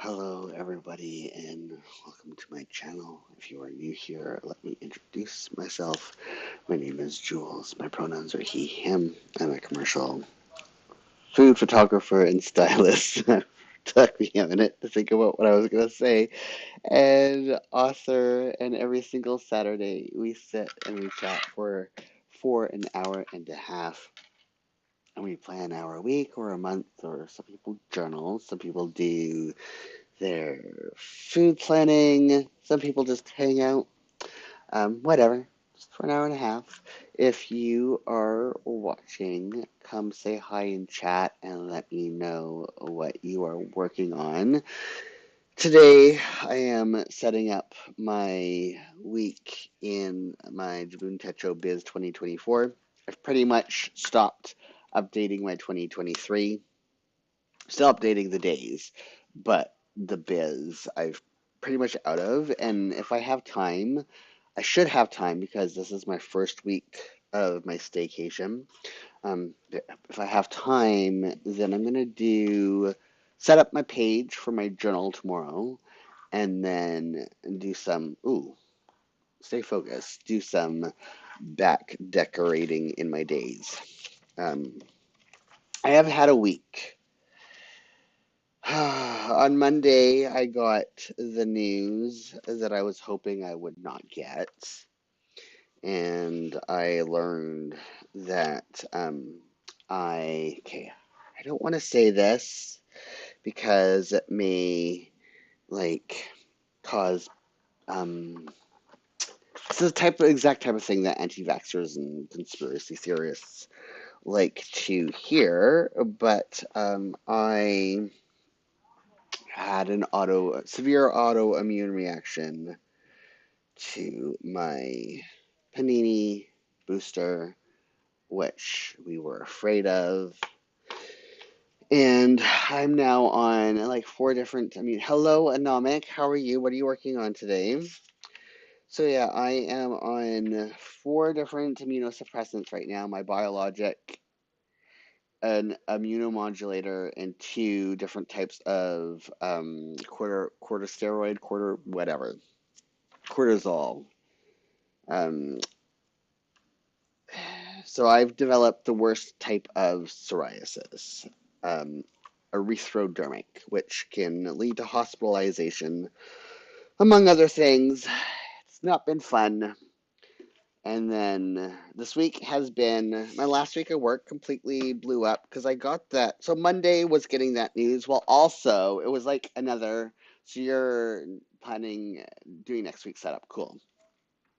Hello, everybody, and welcome to my channel. If you are new here, let me introduce myself. My name is Jules. My pronouns are he, him. I'm a commercial food photographer and stylist. Took me a minute to think about what I was going to say. And author, and every single Saturday we sit and we chat for an hour and a half. And we plan an hour a week or a month, or some people journal, some people do their food planning. Some people just hang out, whatever, just for an hour and a half. If you are watching, come say hi in chat and let me know what you are working on. Today, I am setting up my week in my Jibun Techo Biz 2024. I've pretty much stopped updating my 2023. Still updating the days, but the biz I've pretty much out of. And if I have time, I should have time because this is my first week of my staycation. If I have time, then I'm gonna do set up my page for my journal tomorrow, and then do some stay focused, do some back decorating in my days. Um, I have had a week. On Monday, I got the news that I was hoping I would not get, and I learned that I don't want to say this because it may like cause it's the exact type of thing that anti-vaxxers and conspiracy theorists like to hear, but I had an severe autoimmune reaction to my panini booster, which we were afraid of. And I'm now on like hello, Anomic. How are you? What are you working on today? So, yeah, I am on four different immunosuppressants right now, my biologic, an immunomodulator, and two different types of corticosteroid, cortisol. Um, so I've developed the worst type of psoriasis, um, erythrodermic, which can lead to hospitalization, among other things. It's not been fun. And then this week has been my last week of work completely blew up because I got that. So Monday was getting that news. Well, also, it was like so you're planning doing next week's setup. Cool.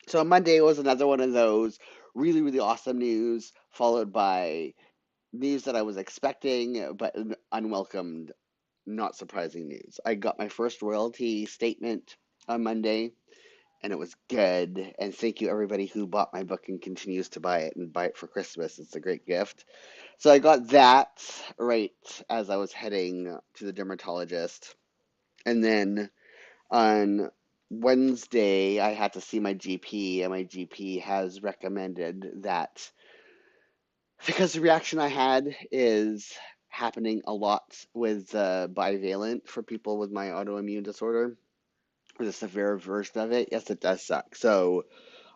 So Monday was another one of those really, really awesome news, followed by news that I was expecting, but unwelcomed, not surprising news. I got my first royalty statement on Monday, and it was good. And thank you, everybody who bought my book and continues to buy it and buy it for Christmas. It's a great gift. So I got that right as I was heading to the dermatologist. And then on Wednesday, I had to see my GP, and my GP has recommended that because the reaction I had is happening a lot with bivalent for people with my autoimmune disorder, or the severe version of it. Yes, it does suck. So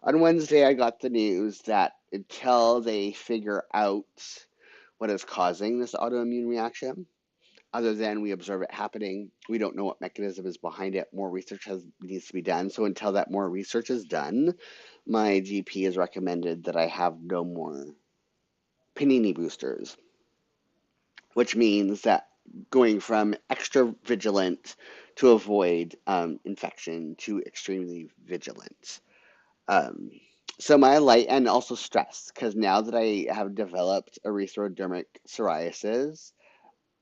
on Wednesday, I got the news that until they figure out what is causing this autoimmune reaction, other than we observe it happening, we don't know what mechanism is behind it. More research needs to be done. So until that more research is done, my GP has recommended that I have no more panini boosters, which means that going from extra vigilant to avoid infection to extremely vigilant. Um, so my light and also stress, because now that I have developed erythrodermic psoriasis,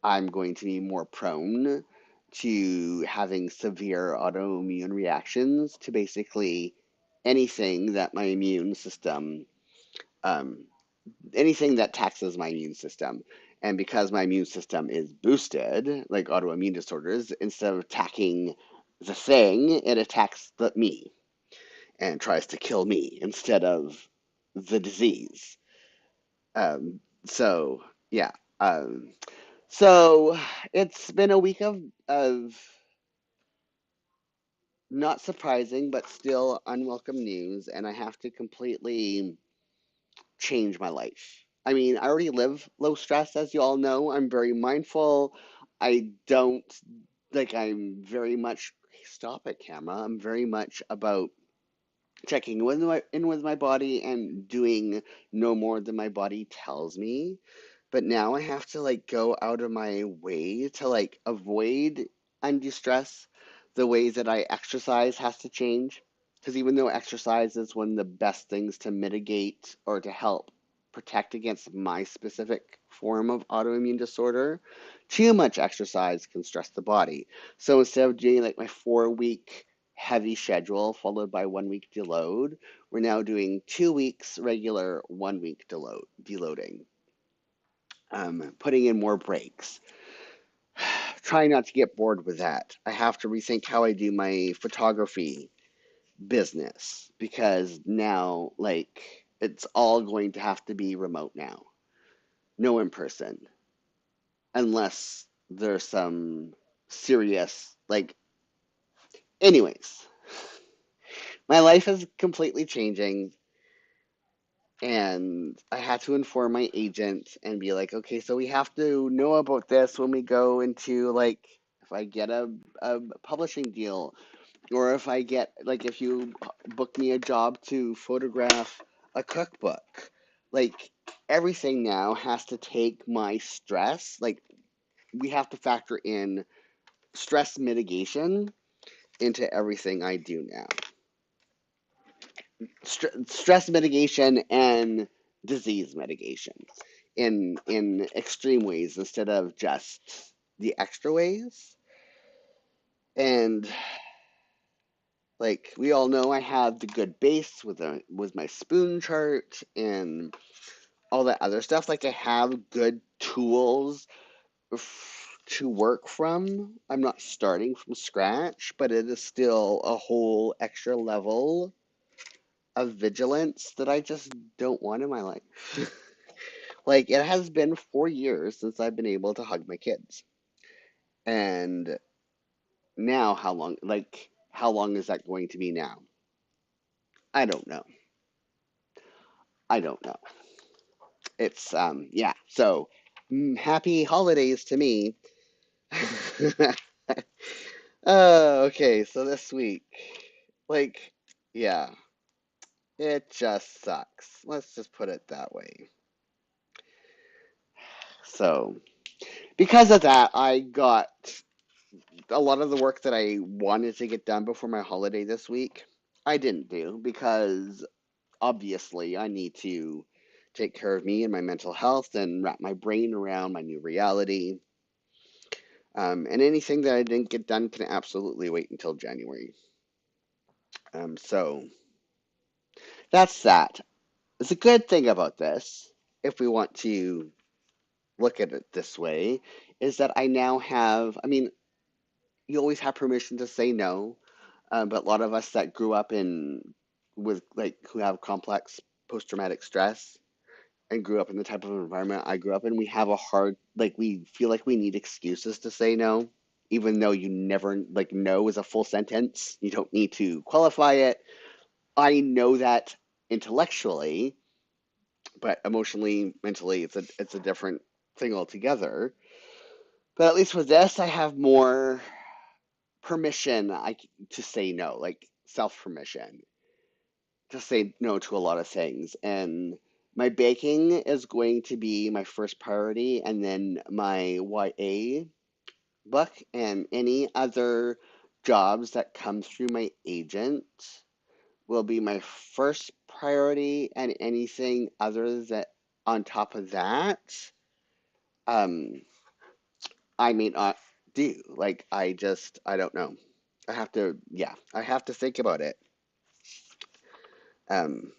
I'm going to be more prone to having severe autoimmune reactions to basically anything that my immune system, um, anything that taxes my immune system. And because my immune system is boosted, like autoimmune disorders, instead of attacking the thing, it attacks me and tries to kill me instead of the disease. So yeah. Um, so it's been a week of not surprising, but still unwelcome news, and I have to completely change my life. I mean, I already live low stress, as you all know. I'm very mindful. I don't I'm very much, stop it, camera. I'm very much about checking in with my body and doing no more than my body tells me. But now I have to go out of my way to avoid undue stress. The ways that I exercise has to change. Because even though exercise is one of the best things to mitigate or to help protect against my specific form of autoimmune disorder, too much exercise can stress the body. So instead of doing my 4 week heavy schedule followed by 1 week deload, we're now doing 2 weeks regular, 1 week deloading, putting in more breaks. Trying not to get bored with that. I have to rethink how I do my photography business because now, it's all going to have to be remote now, no in person, unless there's some serious, anyways, my life is completely changing. And I had to inform my agent and be like, okay, so we have to know about this when we go into if I get a publishing deal, or if I get if you book me a job to photograph a cookbook, like everything now has to take my stress. We have to factor in stress mitigation into everything I do now. Stress mitigation and disease mitigation in extreme ways instead of just the extra ways. And we all know, I have the good base with my spoon chart and all that other stuff. I have good tools to work from. I'm not starting from scratch, but it is still a whole extra level of vigilance that I just don't want in my life. It has been 4 years since I've been able to hug my kids. And now how long is that going to be now? I don't know. I don't know. It's yeah. So happy holidays to me. Okay, so this week, like, yeah, it just sucks. Let's just put it that way. So, because of that, I got a lot of the work that I wanted to get done before my holiday this week. I didn't do because obviously I need to take care of me and my mental health and wrap my brain around my new reality. And anything that I didn't get done can absolutely wait until January. So that's that. The good thing about this, if we want to look at it this way, is that I now have, I mean, you always have permission to say no, but a lot of us that grew up who have complex post-traumatic stress and grew up in the type of environment I grew up in, we have a hard, we feel like we need excuses to say no, even though you never, no is a full sentence. You don't need to qualify it. I know that intellectually, but emotionally, mentally, it's a different thing altogether. But at least with this, I have more permission to say no, self permission to say no to a lot of things. And my baking is going to be my first priority, and then my YA book and any other jobs that come through my agent will be my first priority, and anything other that on top of that, um, I may not do. I don't know. I have to think about it. Um,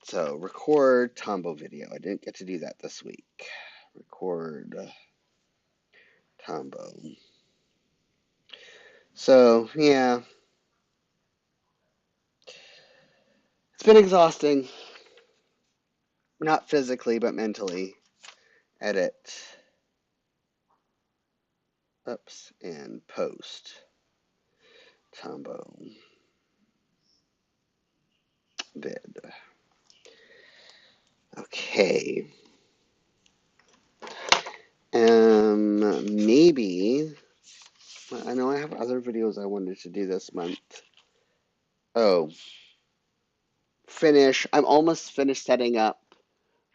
So record Tombow video. I didn't get to do that this week. Record Tombow. So yeah, it's been exhausting. Not physically, but mentally. Edit. Oops, and post. Tombo vid. Okay. Maybe I know I have other videos I wanted to do this month. Oh, I'm almost finished setting up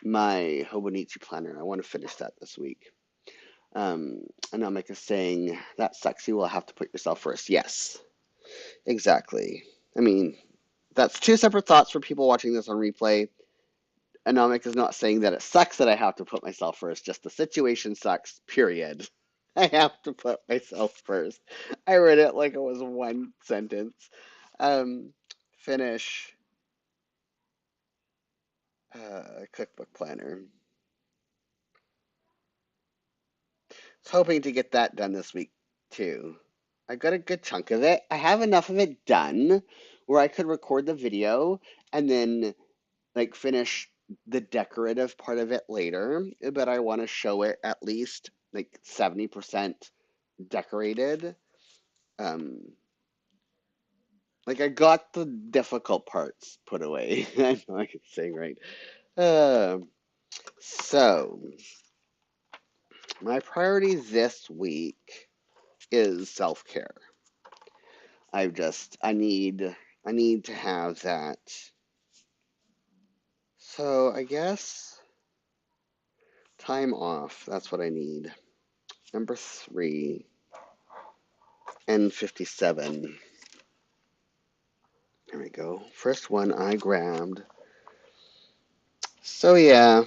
my Hobonichi planner. I want to finish that this week. Anomik is saying that sucks. You will have to put yourself first. Yes, exactly. I mean, that's two separate thoughts for people watching this on replay. Anomik is not saying that it sucks that I have to put myself first, just the situation sucks, period. I have to put myself first. I read it like it was one sentence. Um, finish cookbook planner. I was hoping to get that done this week too. I got a good chunk of it. I have enough of it done where I could record the video and then like finish the decorative part of it later, but I want to show it at least like 70% decorated. Um, like I got the difficult parts put away. I know I can sing right. Uh, so my priority this week is self-care. I need to have that. So I guess time off. That's what I need. Number 3 and 57. There we go. First one I grabbed. So yeah,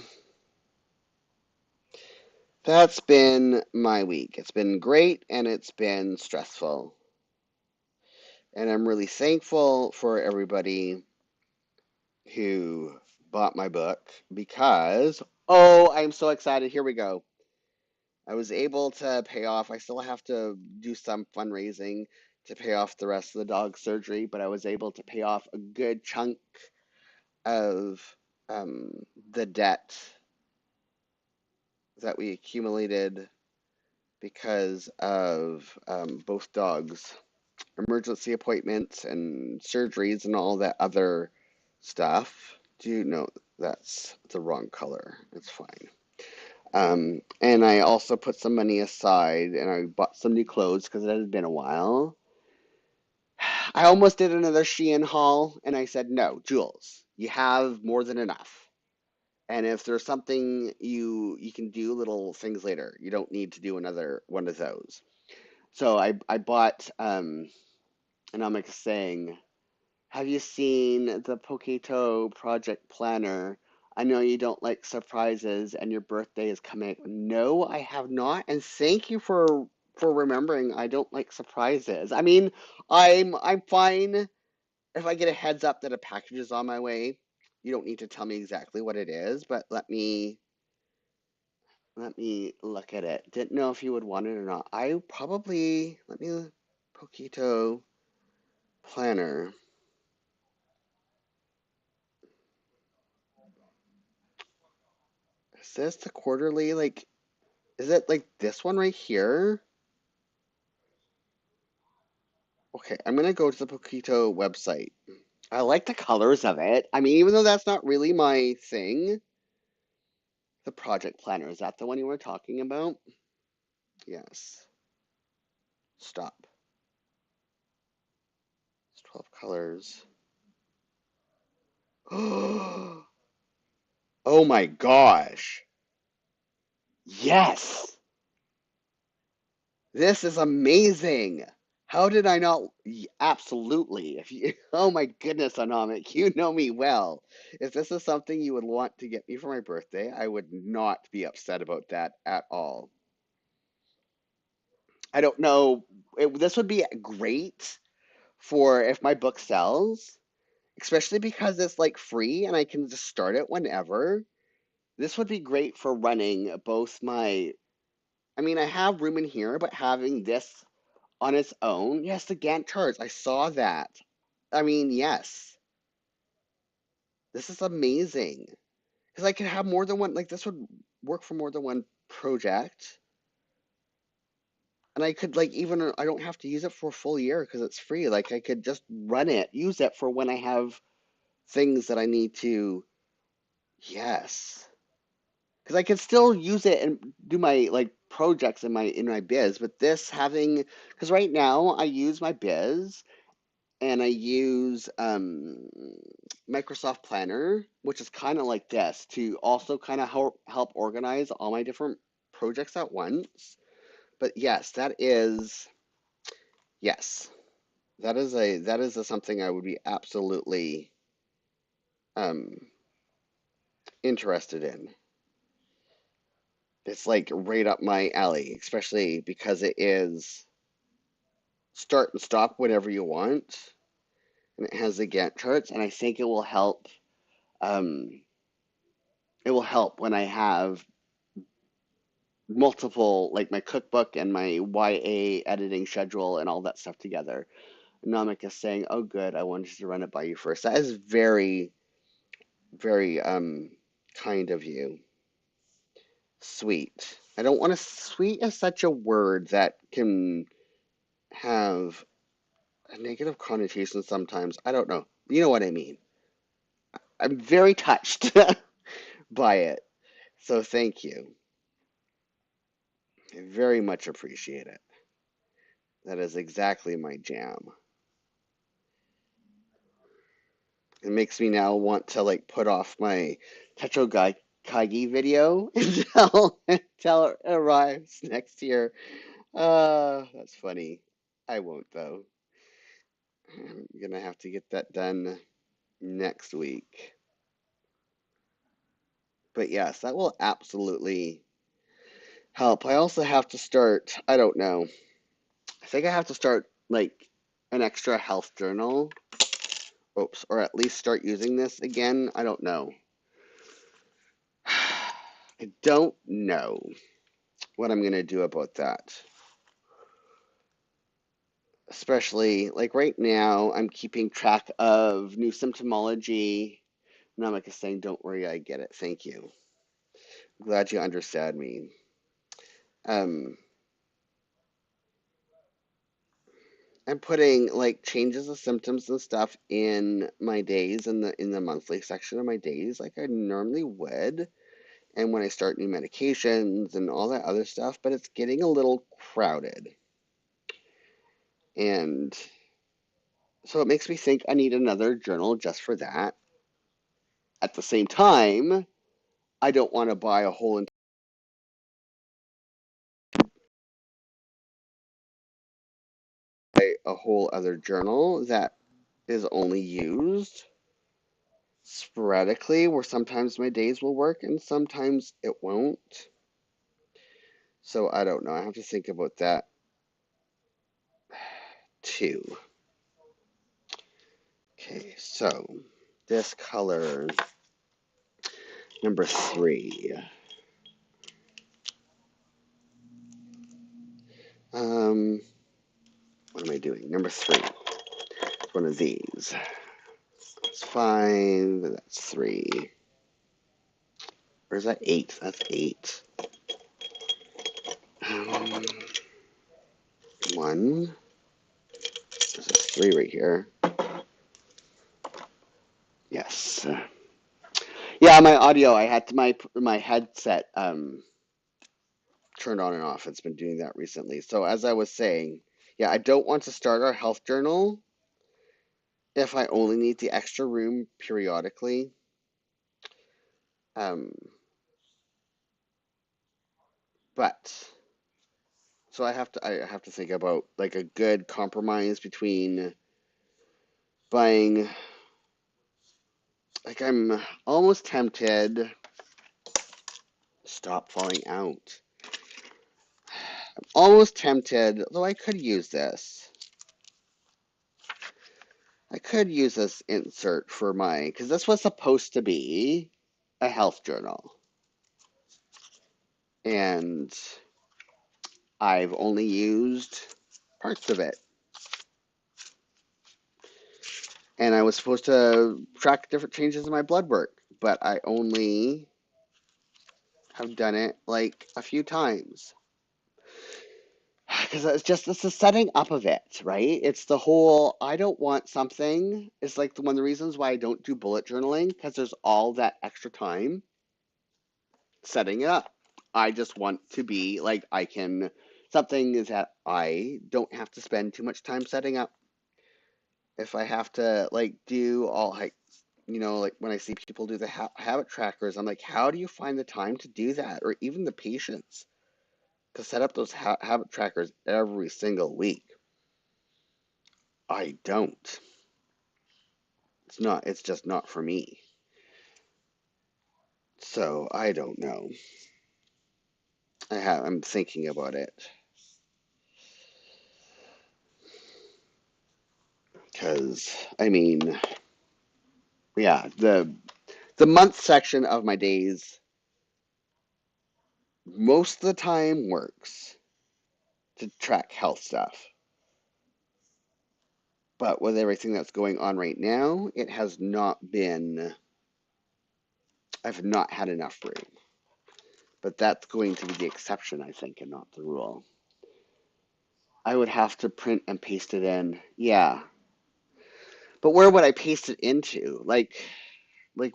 that's been my week. It's been great and it's been stressful. And I'm really thankful for everybody who bought my book because, oh, I'm so excited. Here we go. I was able to pay off. I still have to do some fundraising to pay off the rest of the dog surgery, but I was able to pay off a good chunk of um, the debt that we accumulated because of both dogs' emergency appointments and surgeries and all that other stuff. Do you know that's the wrong color? It's fine. And I also put some money aside and I bought some new clothes because it had been a while. I almost did another Shein haul and I said, no, Jules, you have more than enough. And if there's something you can do little things later, you don't need to do another one of those. So I bought and I'm like saying, have you seen the Poketo project planner? I know you don't like surprises and your birthday is coming. No, I have not. And thank you for remembering I don't like surprises. I mean, I'm fine if I get a heads up that a package is on my way. You don't need to tell me exactly what it is, but let me look at it. Didn't know if you would want it or not. I probably let me Poketo planner. Is this the quarterly? Like, is it like this one right here? Okay, I'm gonna go to the Poquito website. I like the colors of it. I mean, even though that's not really my thing, the project planner, is that the one you were talking about? Yes. Stop. It's 12 colors. Oh my gosh. Yes. This is amazing. How did I not? Absolutely. If you, oh my goodness, Anamik, you know me well. If this is something you would want to get me for my birthday, I would not be upset about that at all. I don't know. This would be great for if my book sells, especially because it's like free and I can just start it whenever. This would be great for running both my, I mean, I have room in here, but having this on its own. Yes, the Gantt charts. I saw that. I mean, yes, this is amazing because I could have more than one. Like this would work for more than one project. And I could like even I don't have to use it for a full year because it's free. Like I could just run it, use it for when I have things that I need to. Yes. Because I could still use it and do my like projects in my biz, but this having because right now I use my biz and I use Microsoft Planner, which is kind of like this to also kind of help organize all my different projects at once. But yes, yes, that is a something I would be absolutely um, interested in. It's like right up my alley, especially because it is start and stop whenever you want, and it has the Gantt charts, and I think it will help. Um, it will help when I have multiple, like my cookbook and my YA editing schedule and all that stuff together. Namak is saying, "Oh, good. I wanted to run it by you first." That is very, very kind of you. Sweet. I don't want to. Sweet is such a word that can have a negative connotation sometimes. I don't know. You know what I mean. I'm very touched by it. So thank you. I very much appreciate it. That is exactly my jam. It makes me now want to like put off my Techo Kagi video until it arrives next year. That's funny. I won't though. I'm gonna have to get that done next week. But yes, that will absolutely help. I also have to start, I don't know. I think I have to start like an extra health journal. Oops, or at least start using this again. I don't know. I don't know what I'm going to do about that. Especially like right now, I'm keeping track of new symptomology. Namak is saying, don't worry, I get it. Thank you. I'm glad you understand me. Um, I'm putting like changes of symptoms and stuff in my days in the monthly section of my days like I normally would. And when I start new medications and all that other stuff, but it's getting a little crowded. And so it makes me think I need another journal just for that. At the same time, I don't want to buy a whole other journal that is only used sporadically, where sometimes my days will work and sometimes it won't. So I don't know. I have to think about that too. Okay, so this color number 3. Um, what am I doing? Number 3. One of these. That's 5. That's 3. Or is that 8? That's 8. Um, 1. There's a 3 right here. Yes. Yeah, my audio. I had to, my headset turned on and off. It's been doing that recently. So as I was saying, yeah, I don't want to start our health journal if I only need the extra room periodically. Um, but so I have to think about like a good compromise between buying like I'm almost tempted. Stop falling out. Almost tempted, though I could use this. I could use this insert for because this was supposed to be a health journal. And I've only used parts of it. And I was supposed to track different changes in my blood work, but I only have done it like a few times. because it's the setting up of it, right? It's the whole I don't want something. It's like one of the reasons why I don't do bullet journaling because there's all that extra time setting it up. I just want to be like I can something is that I don't have to spend too much time setting up. If I have to like do all like like when I see people do the habit trackers, I'm like, how do you find the time to do that, or even the patience to set up those habit trackers every single week? I don't. It's not. It's just not for me. So I don't know. I'm thinking about it because I mean, yeah, the month section of my days most of the time works to track health stuff. But with everything that's going on right now, it has not been, I've not had enough room. But that's going to be the exception, I think, and not the rule. I would have to print and paste it in. Yeah. But where would I paste it into? Like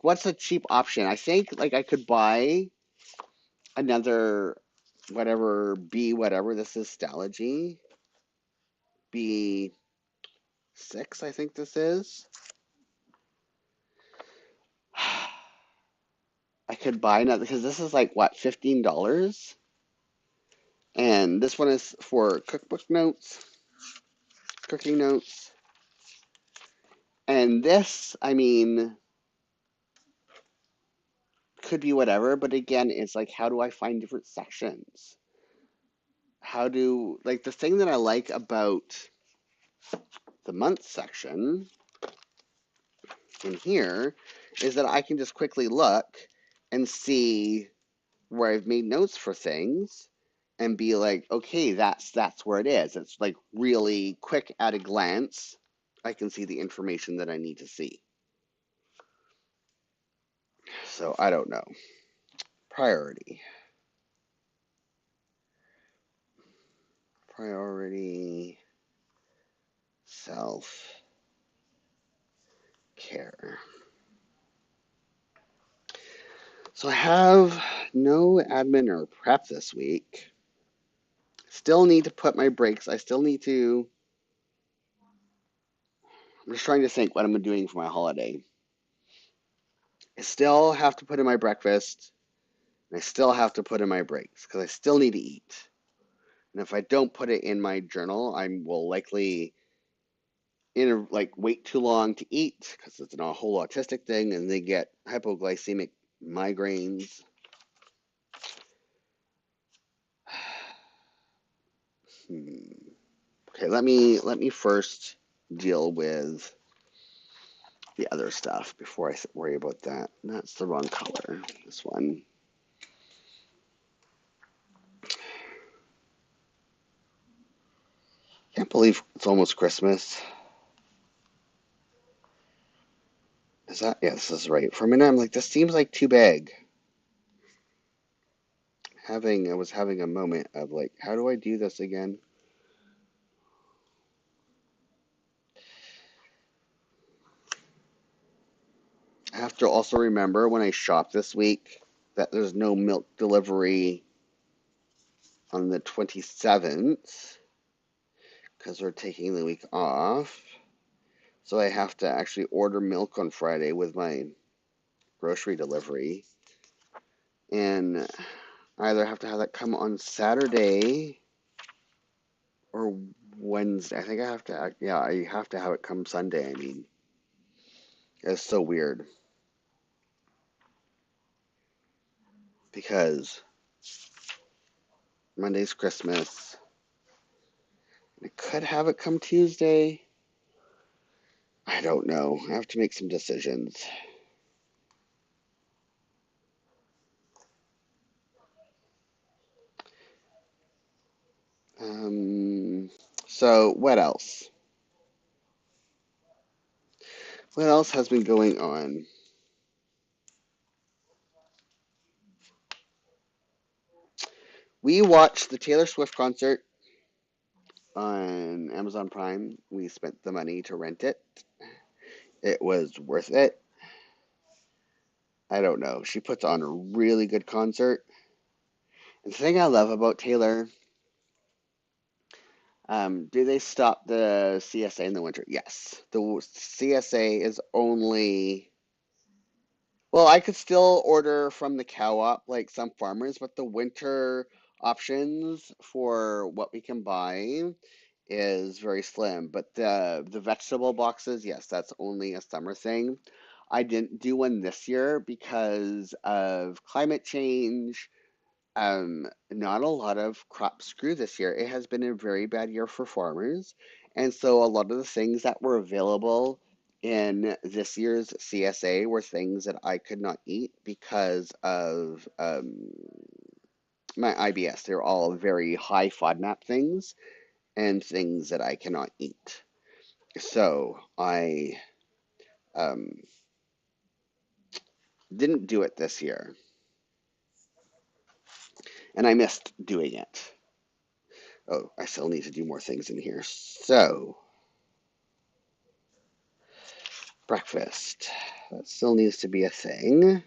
what's a cheap option? I think like I could buy another whatever this is, Stalogy. B6, I think this is. I could buy another because this is like what, $15? And this one is for cookbook notes, cooking notes. And this, I mean, could be whatever, but again, it's like, how do I find different sections? Like, the thing that I like about the month section in here is that I can just quickly look and see where I've made notes for things and be like, okay, that's where it is. It's like really quick at a glance. I can see the information that I need to see. So I don't know. Priority. Priority. Self care. So I have no admin or prep this week. Still need to put my breaks. I still need to. I'm just trying to think what I'm doing for my holiday. I still have to put in my breakfast, and I still have to put in my breaks because I still need to eat. And if I don't put it in my journal, I will likely like wait too long to eat because it's a whole autistic thing, and they get hypoglycemic migraines. Okay, let me first deal with the other stuff before I worry about that. That's the wrong color. This one. Can't believe it's almost Christmas. Is that? Yeah, this is right. For a minute, I'm like, this seems like too big. I was having a moment of like, how do I do this again? I have to also remember when I shop this week that there's no milk delivery on the 27th because we're taking the week off. So I have to actually order milk on Friday with my grocery delivery. And I either have to have that come on Saturday or Wednesday. I think I have to, yeah, I have to have it come Sunday. I mean, it's so weird because Monday's Christmas. I could have it come Tuesday. I don't know. I have to make some decisions. So what else? What else has been going on? We watched the Taylor Swift concert. on Amazon Prime. We spent the money to rent it. It was worth it. I don't know. She puts on a really good concert. And the thing I love about Taylor, do they stop the CSA in the winter? Yes. The CSA is only, well, I could still order from the co-op like some farmers, but the winter options for what we can buy is very slim. But the vegetable boxes, yes, that's only a summer thing. I didn't do one this year because of climate change. Not a lot of crops grew this year. It has been a very bad year for farmers. And so a lot of the things that were available in this year's CSA were things that I could not eat because of my IBS. They're all very high FODMAP things and things that I cannot eat. So I um, didn't do it this year, and I missed doing it. Oh, I still need to do more things in here. So, breakfast. That still needs to be a thing.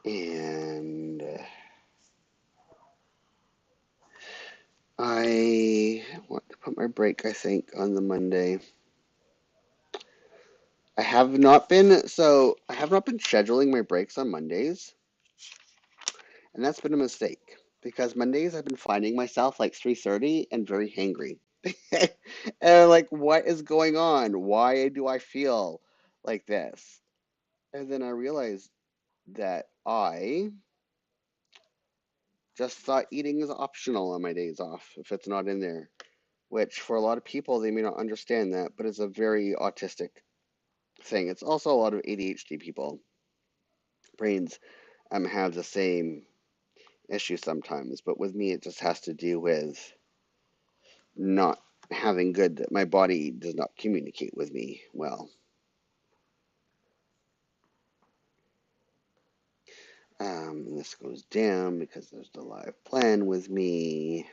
And I want to put my break, I think, on the Monday. I have not been scheduling my breaks on Mondays, and that's been a mistake because Mondays I've been finding myself like 3:30 and very hangry. And I'm like, what is going on? Why do I feel like this? And then I realized that I just thought eating is optional on my days off if it's not in there, which for a lot of people, they may not understand that, but it's a very autistic thing. It's also a lot of ADHD people. Brains have the same issue sometimes, but with me, it just has to do with not having good, my body does not communicate with me well. This goes down because there's the live plan with me.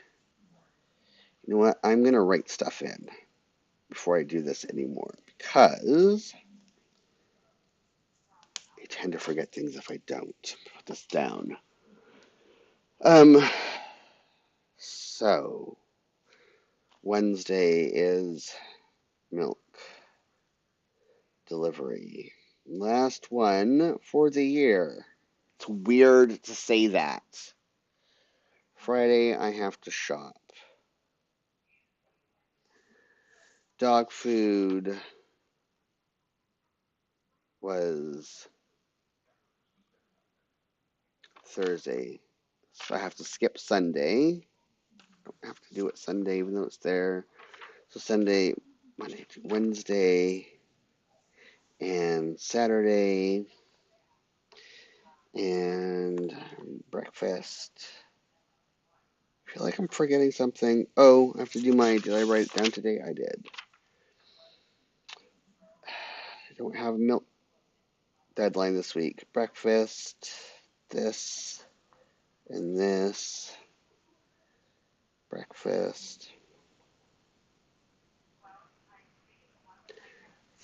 You know what? I'm going to write stuff in before I do this anymore because I tend to forget things if I don't put this down. Um, so Wednesday is milk delivery. Last one for the year. It's weird to say that. Friday, I have to shop. Dog food was Thursday. So I have to skip Sunday. I have to do it Sunday even though it's there. So Sunday, Monday, Wednesday, and Saturday, and breakfast. I feel like I'm forgetting something. Oh, I have to do did I write it down today? I did. I don't have a milk deadline this week. Breakfast, this, and this. Breakfast,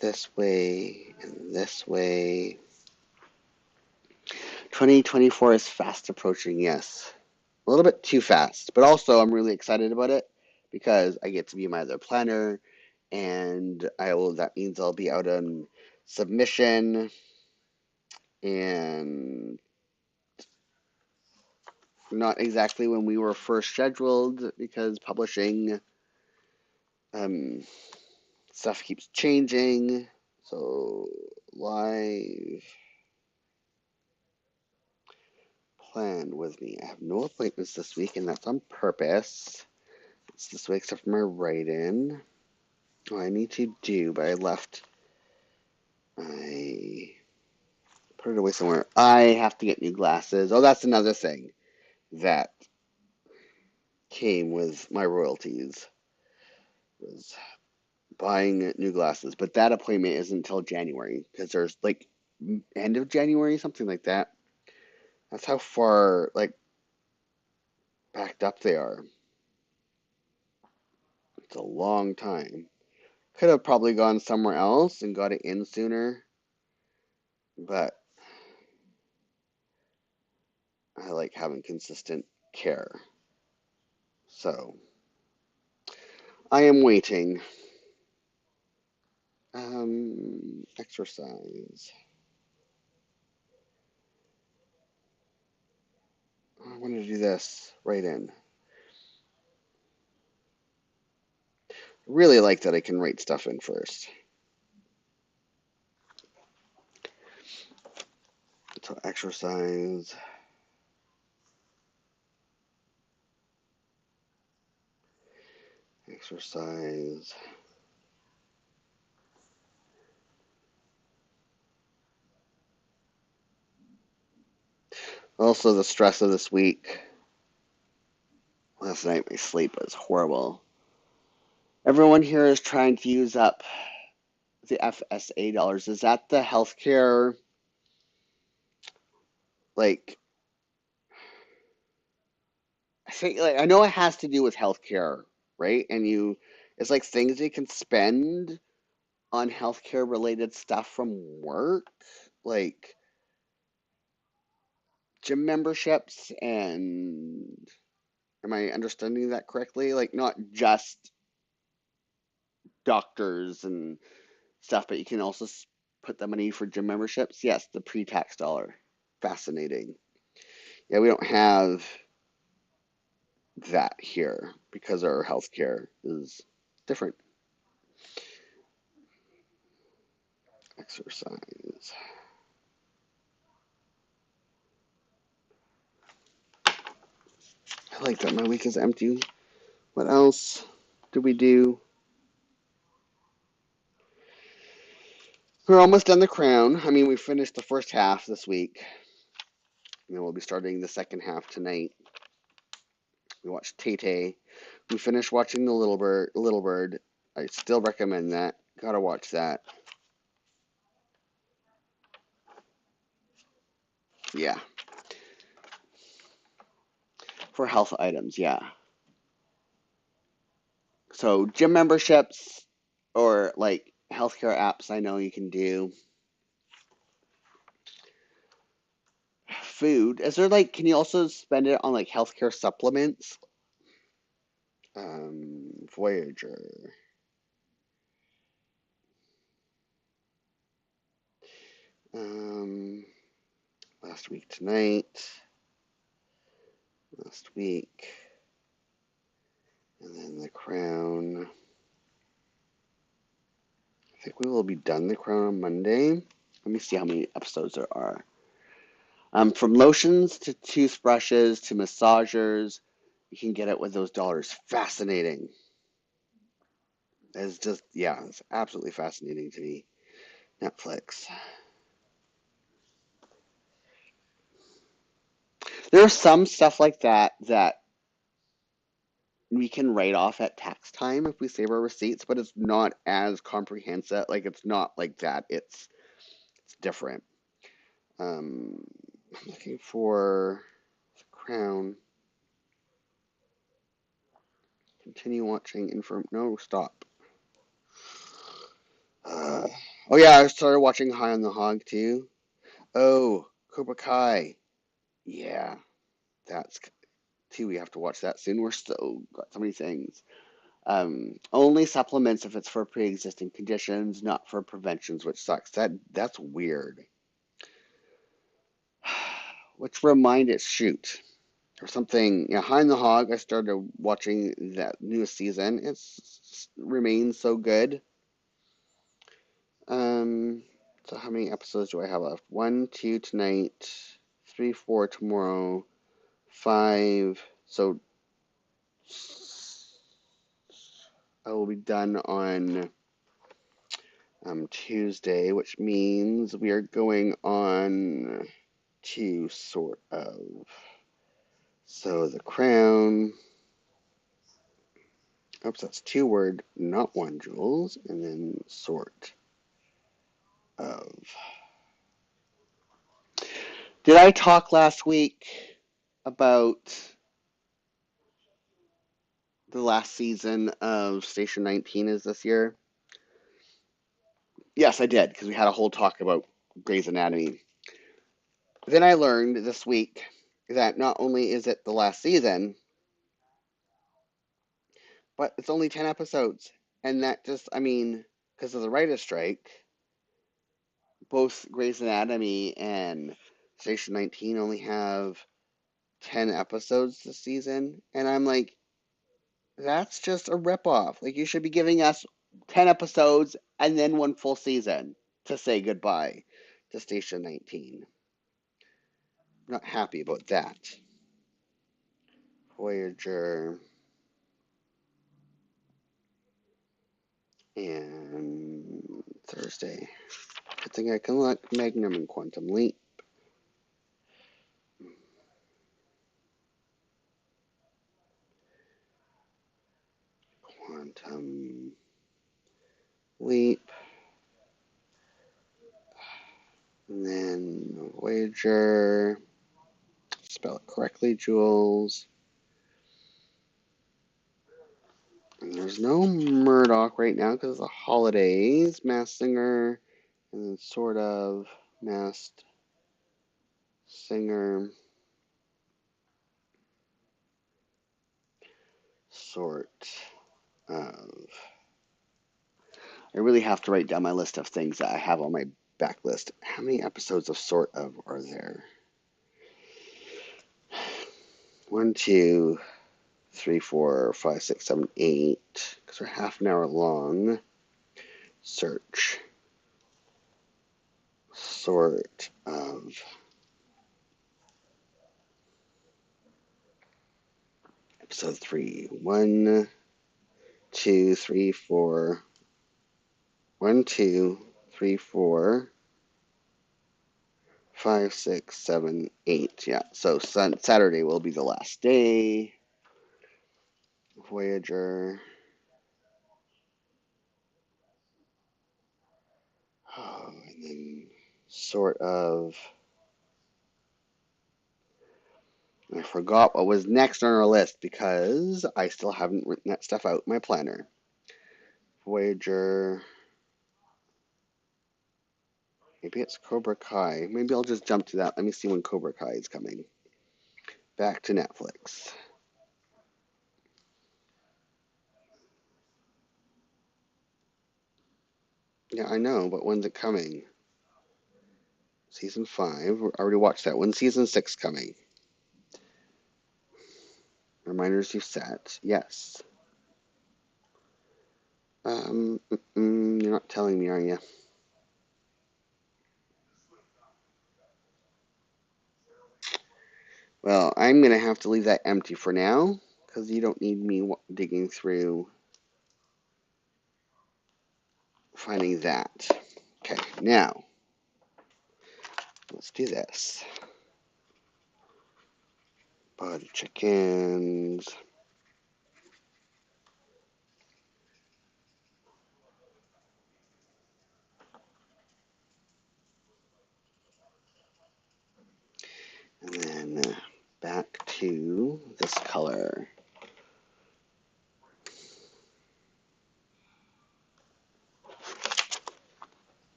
this way, and this way. 2024 is fast approaching, yes. A little bit too fast, but also I'm really excited about it because I get to be my other planner, and that means I'll be out on submission and not exactly when we were first scheduled because publishing um, stuff keeps changing. So live plan with me. I have no appointments this week, and that's on purpose. It's this week except for my write-in. Oh, I need to do, but I put it away somewhere. I have to get new glasses. Oh, that's another thing that came with my royalties was buying new glasses. But that appointment isn't until January because there's like end of January, something like that. That's how far, like, backed up they are. It's a long time. Could have probably gone somewhere else and got it in sooner, but I like having consistent care. So I am waiting. Exercise. I want to do this right in. Really like that I can write stuff in first. So exercise. Exercise. Also, the stress of this week. Last night, my sleep was horrible. Everyone here is trying to use up the FSA dollars. Is that the healthcare, like, I think, like, I know it has to do with healthcare, right? And it's like things you can spend on healthcare related stuff from work, like gym memberships and am I understanding that correctly? Like not just doctors and stuff, but you can also put the money for gym memberships. Yes, the pre-tax dollar. Fascinating. Yeah, we don't have that here because our healthcare is different. Exercise. I like that my week is empty. What else do we do? We're almost done The Crown. I mean, we finished the first half this week, and then we'll be starting the second half tonight. We watched Tay Tay. We finished watching The Little Bird. Little Bird. I still recommend that. Gotta watch that. Yeah, for health items. Yeah. So gym memberships or like healthcare apps. I know you can do. Food. Is there like? Can you also spend it on like healthcare supplements? Voyager. Um, last week tonight. Last week. And then The Crown. I think we will be done The Crown on Monday. Let me see how many episodes there are. From lotions to toothbrushes to massagers, you can get it with those dollars. Fascinating. It's just, yeah, it's absolutely fascinating to me. Netflix. There's some stuff like that that we can write off at tax time if we save our receipts, but it's not as comprehensive. Like it's not like that. It's different. I'm looking for The Crown. Continue watching. No, stop. Uh, oh yeah, I started watching High on the Hog too. Oh, Cobra Kai. Yeah, that's too. We have to watch that soon. We're so got so many things. Only supplements if it's for pre-existing conditions, not for preventions, which sucks. That's weird. Which reminded shoot or something. Yeah, High on the Hog. I started watching that newest season. It's remains so good. Um, so how many episodes do I have left? One, two tonight, three, four tomorrow, five. So I will be done on Tuesday, which means we are going on to sort of. So The Crown. Oops, that's two word, not one, Jules. And then sort of. Did I talk last week about the last season of Station 19 is this year? Yes, I did, because we had a whole talk about Grey's Anatomy. Then I learned this week that not only is it the last season, but it's only 10 episodes. And that just, I mean, because of the writer's strike, both Grey's Anatomy and Station 19 only have 10 episodes this season. And I'm like, that's just a ripoff. Like, you should be giving us 10 episodes and then one full season to say goodbye to Station 19. I'm not happy about that. Voyager and Thursday. Good thing I can look. Magnum and Quantum Leap. Quantum Leap. And then Voyager. Spell it correctly, Jules. And there's no Murdoch right now because of the holidays. Masked Singer. And then sort of Masked Singer. Sort of. I really have to write down my list of things that I have on my backlist. How many episodes of Sort of are there? 1, 2, 3, 4, 5, 6, 7, 8. Because they're half an hour long. Search. Sort of. Episode 3. 1, 2, 3, 4. 1, 2, 3, 4. 5, 6, 7, 8. Yeah, so Saturday will be the last day. Voyager. Oh, and then sort of. I forgot what was next on our list because I still haven't written that stuff out in my planner. Voyager. Maybe it's Cobra Kai. Maybe I'll just jump to that. Let me see when Cobra Kai is coming. Back to Netflix. Yeah, I know, but when's it coming? Season 5. We already watched that. When's season 6 coming? Reminders you set. Yes. You're not telling me, are you? Well, I'm going to have to leave that empty for now because you don't need me digging through finding that. Okay, now let's do this. Butter chickens. And then back to this color.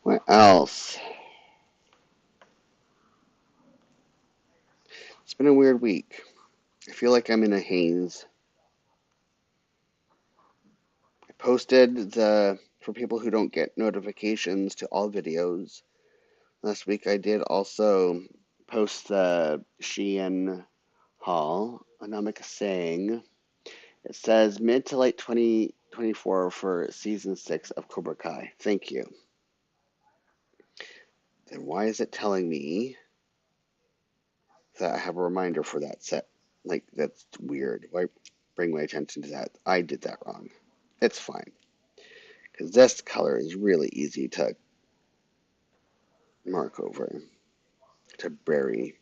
What else? It's been a weird week. I feel like I'm in a haze. I posted for people who don't get notifications to all videos. Last week I did also post the Shein haul. Anamika saying it says mid to late 2024 for season 6 of Cobra Kai. Thank you. Then why is it telling me that I have a reminder for that set? Like, that's weird. Why bring my attention to that? I did that wrong. It's fine. Because this color is really easy to mark over, to bury.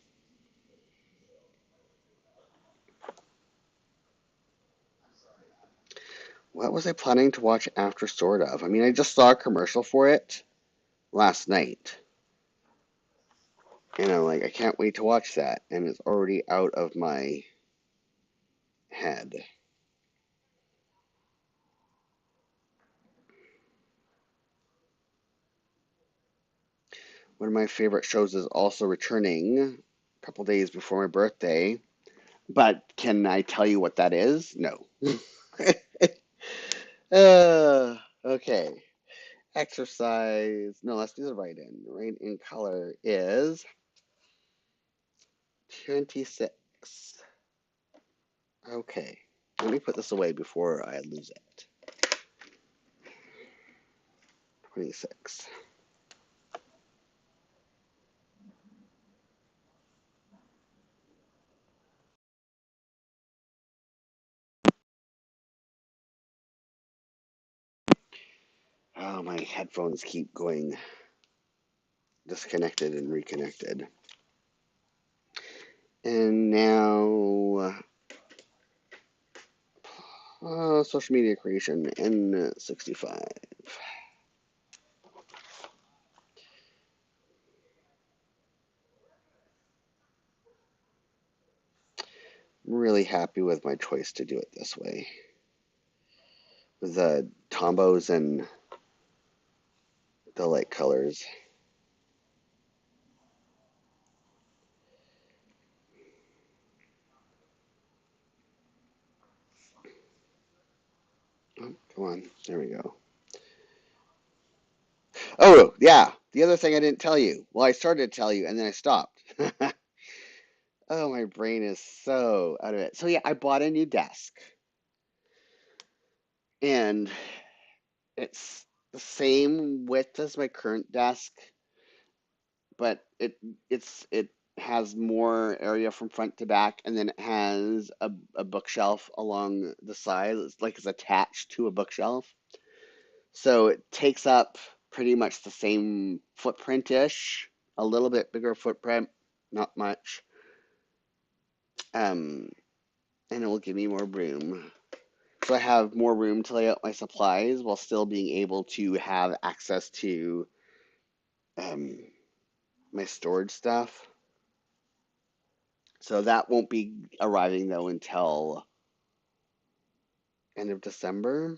What was I planning to watch after, sort of? I mean, I just saw a commercial for it last night. And I'm like, I can't wait to watch that. And it's already out of my head. One of my favorite shows is also returning a couple days before my birthday. But can I tell you what that is? No. Okay. Exercise. No, let's do the right in. Right in color is 26. Okay. Let me put this away before I lose it. 26. Oh, my headphones keep going disconnected and reconnected. And now, social media creation N65. I'm really happy with my choice to do it this way. With the tombos and the light colors. Oh, come on. There we go. Oh, yeah. The other thing I didn't tell you. Well, I started to tell you and then I stopped. Oh, my brain is so out of it. So, yeah, I bought a new desk and it's the same width as my current desk, but it has more area from front to back, and then it has a bookshelf along the side. It's attached to a bookshelf. So it takes up pretty much the same footprint-ish, a little bit bigger footprint, not much. And it will give me more room. So I have more room to lay out my supplies while still being able to have access to um, my storage stuff. So that won't be arriving though until end of December.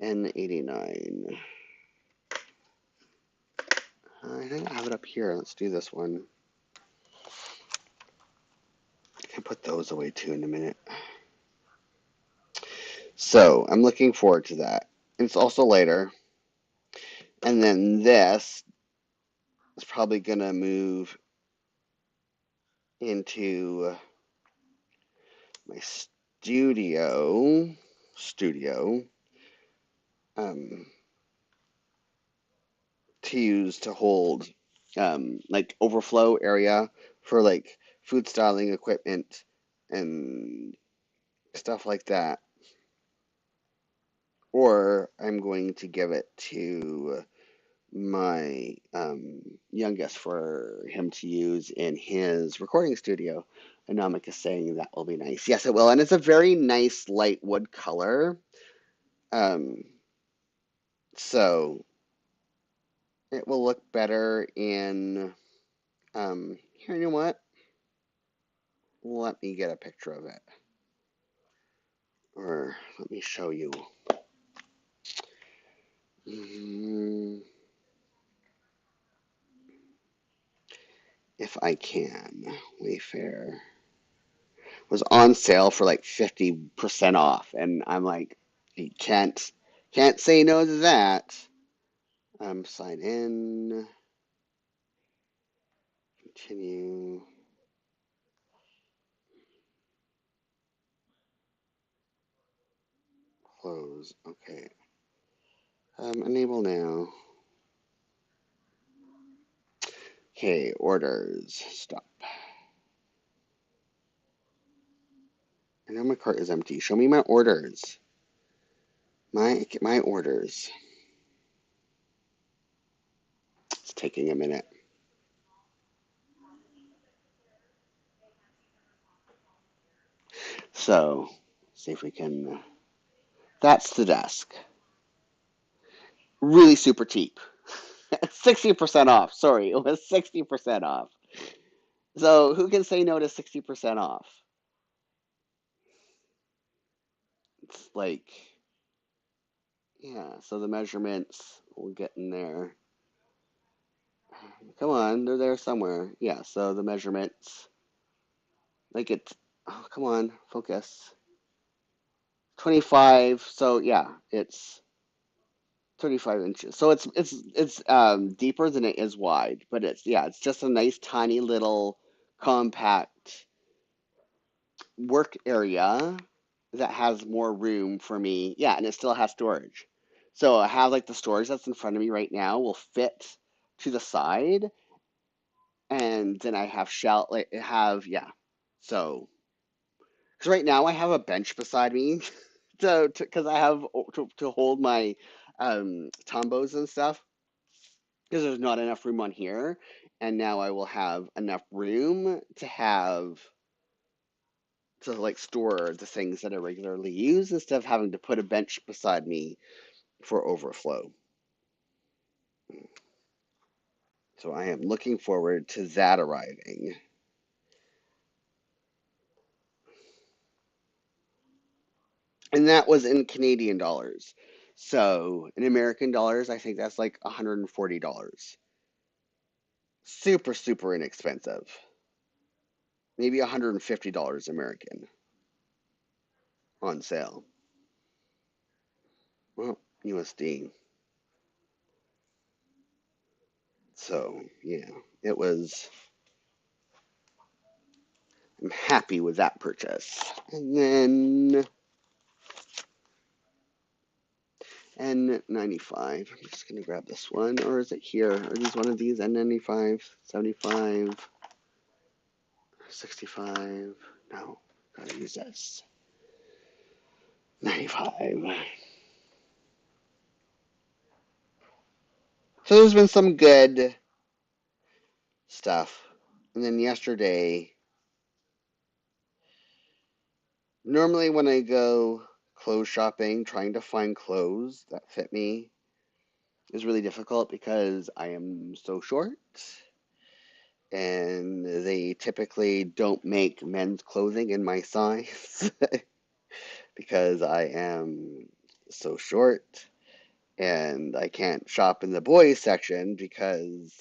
N89. I don't have it up here. Let's do this one. I can put those away too in a minute. So I'm looking forward to that. It's also later. And then this is probably going to move into my studio um, to use to hold like overflow area for like food styling equipment and stuff like that. Or I'm going to give it to my youngest for him to use in his recording studio. And Namik is saying that will be nice. Yes, it will. And it's a very nice light wood color. Um, so it will look better in, here, you know what? Let me get a picture of it. Or let me show you. If I can. Wayfair was on sale for like 50% off, and I'm like, you can't say no to that. Sign in, continue, close. Okay. Enable now. Okay, orders. Stop. I know my cart is empty. Show me my orders. My orders. It's taking a minute. So, see if we can That's the desk. Really super cheap. 60% off. Sorry, it was 60% off. So who can say no to 60% off? It's like, yeah, so the measurements, we'll get in there. Come on, they're there somewhere. Yeah, so the measurements, like it's, oh, come on, focus. 25, so yeah, it's 35 inches. So it's deeper than it is wide, but it's yeah, it's just a nice tiny little compact work area that has more room for me. Yeah, and it still has storage. So I have like the storage that's in front of me right now will fit to the side, and then I have shell like have yeah. So because right now I have a bench beside me to because I have to hold my tombos and stuff because there's not enough room on here, and now I will have enough room to have to like store the things that I regularly use instead of having to put a bench beside me for overflow. So I am looking forward to that arriving. And that was in Canadian dollars. So in American dollars, I think that's like $140. Super, super inexpensive. Maybe $150 American on sale. Well, USD. So yeah, it was. I'm happy with that purchase. And then N95. I'm just going to grab this one. Or is it here? Are these one of these? N95, 75, 65. No, gotta use this. 95. So there's been some good stuff. And then yesterday, normally when I go clothes shopping, trying to find clothes that fit me is really difficult because I am so short. And they typically don't make men's clothing in my size because I am so short and I can't shop in the boys section because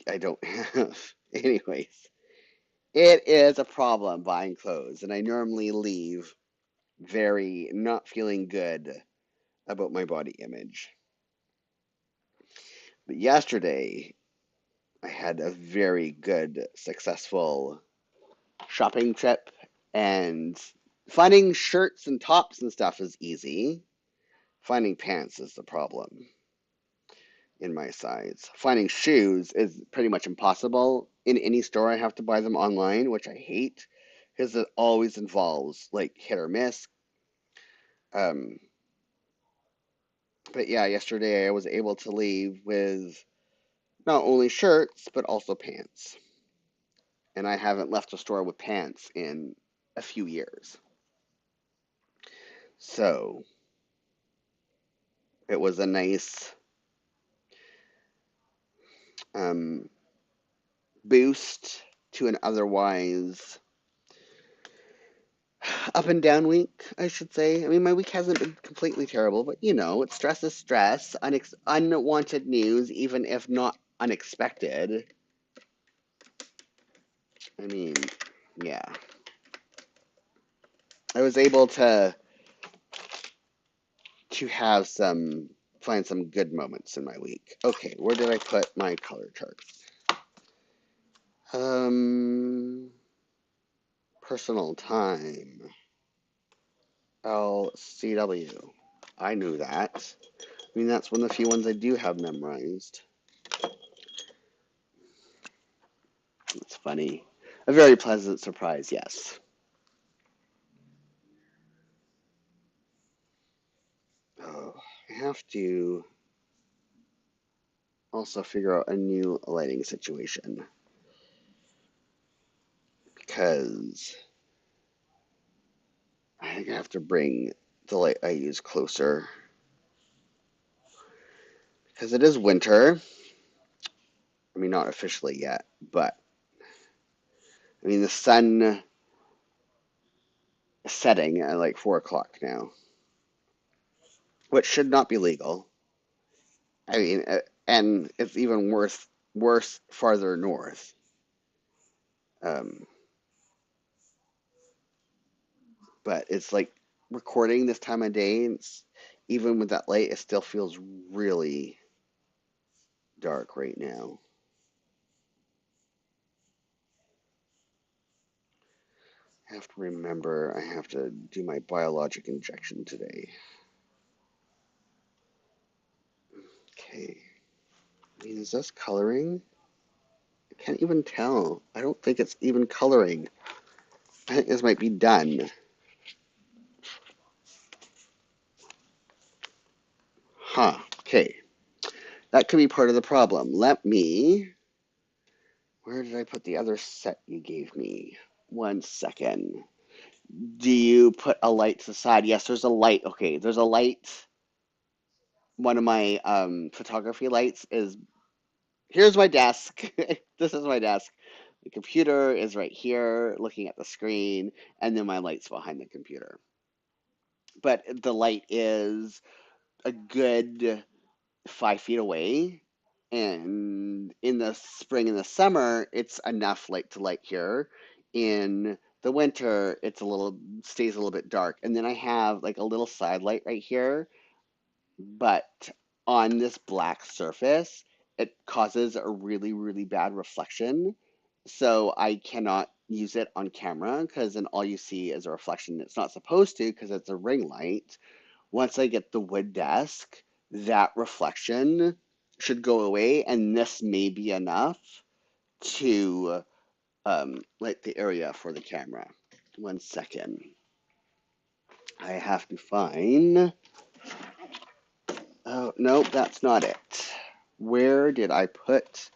I don't have. Anyways, it is a problem buying clothes, and I normally leave very not feeling good about my body image. But yesterday, I had a very good, successful shopping trip, and finding shirts and tops and stuff is easy. Finding pants is the problem in my size. Finding shoes is pretty much impossible. In any store, I have to buy them online, which I hate because it always involves like hit or miss. Um, but yeah, yesterday I was able to leave with not only shirts, but also pants. And I haven't left a store with pants in a few years. So it was a nice um, boost to an otherwise up and down week, I should say. I mean, my week hasn't been completely terrible, but you know, it's stress is stress, unwanted news, even if not unexpected. I mean, yeah. I was able to have some find some good moments in my week. Okay, where did I put my color chart? Um, personal time. LCW. I knew that. I mean, that's one of the few ones I do have memorized. It's funny. A very pleasant surprise, yes. Oh, I have to also figure out a new lighting situation because I think I have to bring the light I use closer because it is winter. I mean, not officially yet, but I mean, the sun is setting at like 4 o'clock now, which should not be legal. I mean, and it's even worse farther north. Um, but it's like recording this time of day, and even with that light, it still feels really dark right now. I have to remember I have to do my biologic injection today. Okay. I mean, is this coloring? I can't even tell. I don't think it's even coloring. I think this might be done. Huh. Okay. That could be part of the problem. Let me. Where did I put the other set you gave me? 1 second. Do you put a light to the side? Yes, there's a light. Okay, there's a light. One of my photography lights is here's my desk. This is my desk. The computer is right here looking at the screen, and then my light's behind the computer. But the light is a good 5 feet away. And in the spring and the summer, it's enough light to light here. In the winter, it's a little stays a little bit dark. And then I have like a little side light right here, but on this black surface, it causes a really, really bad reflection. So I cannot use it on camera because then all you see is a reflection. It's not supposed to because it's a ring light. Once I get the wood desk, that reflection should go away, and this may be enough to light the area for the camera. 1 second. I have to find. Oh, no, that's not it. Where did I put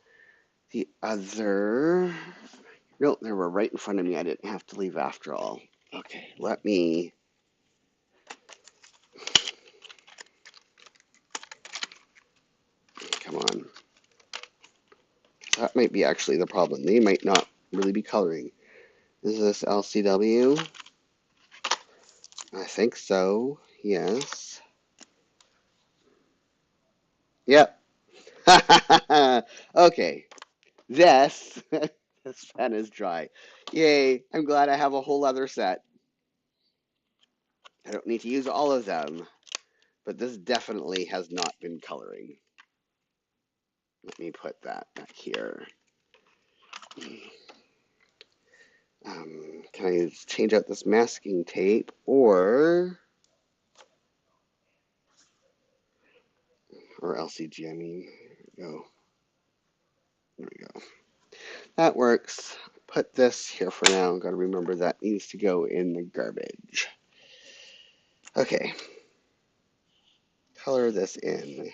the other? No, they were right in front of me. I didn't have to leave after all. Okay, let me. Come on. That might be actually the problem. They might not really be coloring. Is this LCW? I think so. Yes. Yep. Okay. This this pen is dry. Yay! I'm glad I have a whole other set. I don't need to use all of them, but this definitely has not been coloring. Let me put that back here. Can I change out this masking tape or LCG? I mean, go. There we go. That works. Put this here for now. Got to remember that needs to go in the garbage. Okay. Color this in.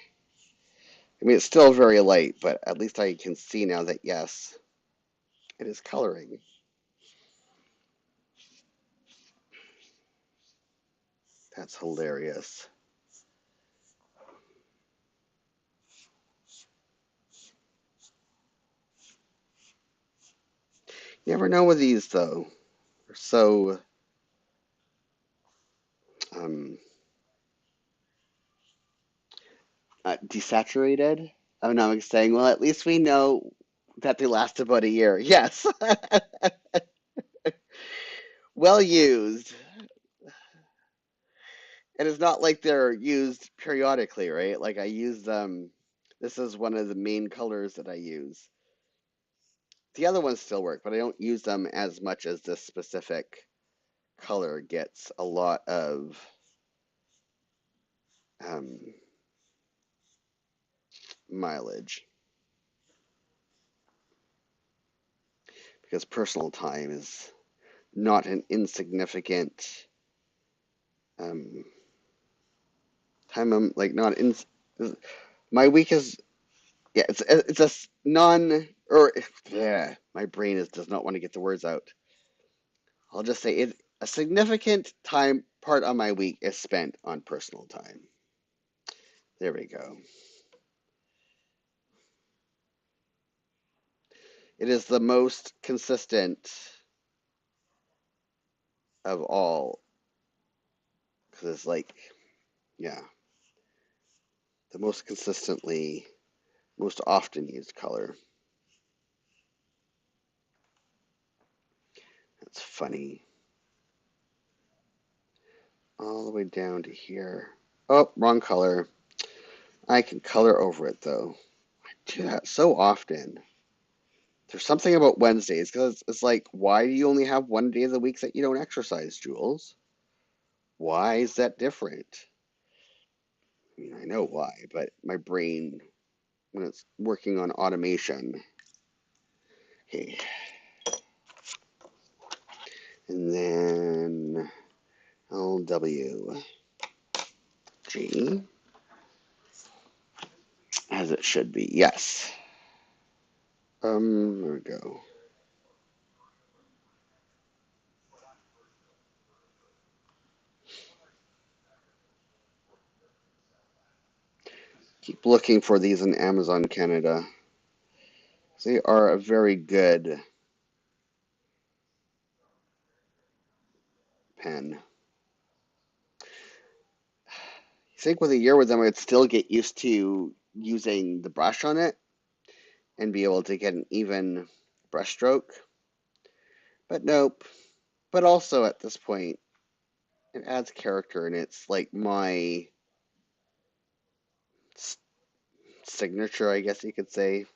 I mean, it's still very light, but at least I can see now that, yes, it is coloring. That's hilarious. You never know with these, though. They're so um, desaturated. Oh, no, I'm saying, well, at least we know that they last about a year. Yes. Well used. And it's not like they're used periodically, right? Like I use them. This is one of the main colors that I use. The other ones still work, but I don't use them as much as this specific color gets a lot of um, mileage because personal time is not an insignificant um, time. I'm like not in. My week is yeah. It's a non or yeah. My brain does not want to get the words out. I'll just say it a significant time part of my week is spent on personal time. There we go. It is the most consistent of all because it's like, yeah, the most consistently, most often used color. That's funny. All the way down to here. Oh, wrong color. I can color over it though. I do that so often. There's something about Wednesdays because it's like, why do you only have one day of the week that you don't exercise, Jules? Why is that different? I mean, I know why, but my brain, when it's working on automation, okay. And then LWG, as it should be. Yes. There we go. Keep looking for these in Amazon Canada. They are a very good pen. I think with a year with them, I'd still get used to using the brush on it and be able to get an even brush stroke. But nope. But also at this point, it adds character and it's like my signature, I guess you could say.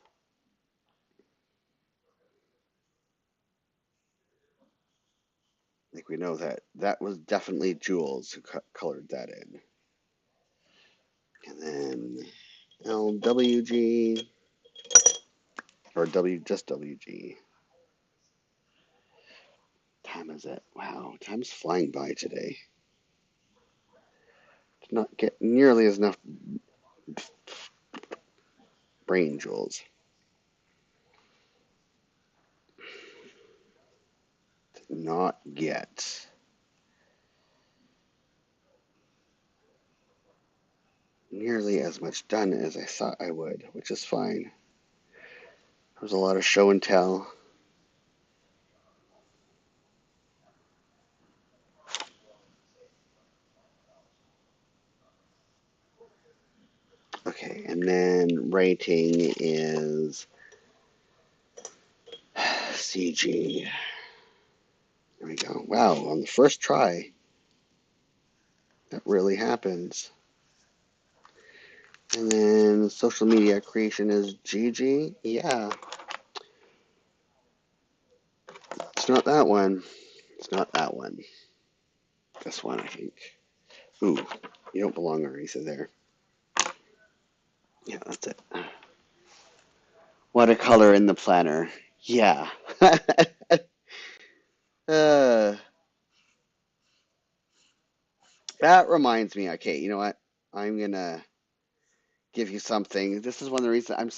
Like we know that that was definitely Jules who colored that in. And then LWG or just WG. Time is it? Wow, time's flying by today. Did not get nearly as enough brain jewels. Did not get nearly as much done as I thought I would, which is fine. There was a lot of show and tell. Okay, and then writing is CG. There we go. Wow, on the first try, that really happens. And then social media creation is GG. Yeah, it's not that one. It's not that one. This one, I think. Ooh, you don't belong, Arisa, there. Yeah, that's it. Watercolor in the planner. Yeah. uh, that reminds me. Okay, you know what? I'm gonna give you something. This is one of the reasons I'm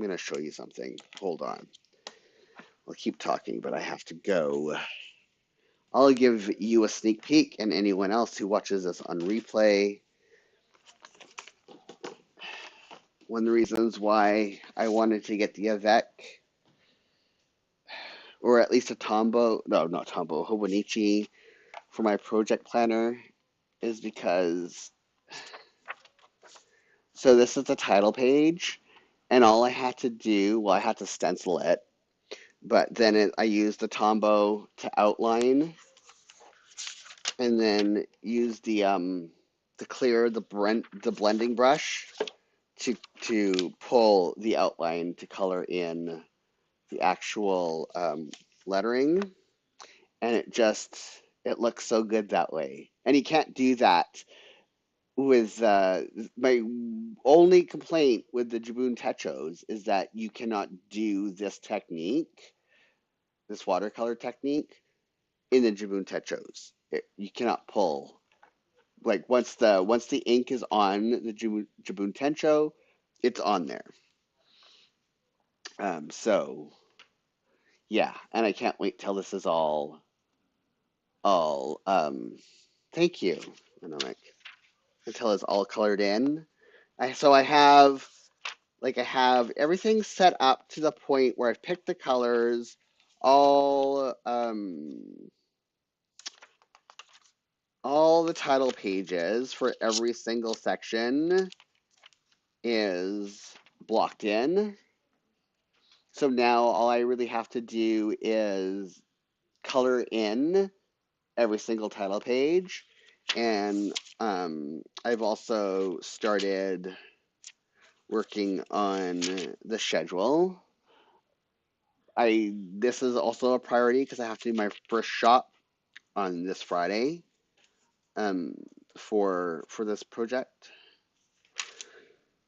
gonna show you something. Hold on. I'll keep talking, but I have to go. I'll give you a sneak peek, and anyone else who watches this on replay. One of the reasons why I wanted to get the Avec, or at least a Tombow, no, not Tombow, Hobonichi for my project planner is because, so this is the title page, and all I had to do, well, I had to stencil it, but then I used the Tombow to outline, and then use the clear, the blending brush to pull the outline to color in the actual lettering, and it looks so good that way. And you can't do that with my only complaint with the Jibun Techos is that you cannot do this technique, this watercolor technique, in the Jibun Techos. You cannot pull like once the ink is on the Jibun Techo, it's on there. So yeah, and I can't wait till this is all all, thank you, Anomic, until it's all colored in. So I have everything set up to the point where I've picked the colors, all, all the title pages for every single section is blocked in. So now all I really have to do is color in every single title page. And I've also started working on the schedule. This is also a priority because I have to do my first shop on this Friday um, for this project.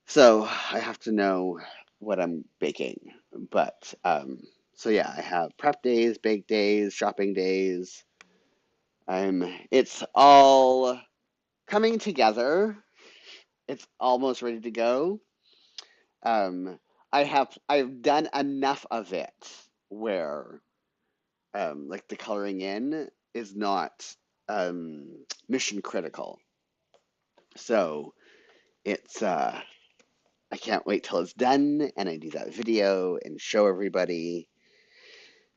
So I have to know what I'm baking. But so yeah, I have prep days, bake days, shopping days. It's all coming together. It's almost ready to go. Um, I've done enough of it where like the coloring in is not mission critical. So it's I can't wait till it's done and I do that video and show everybody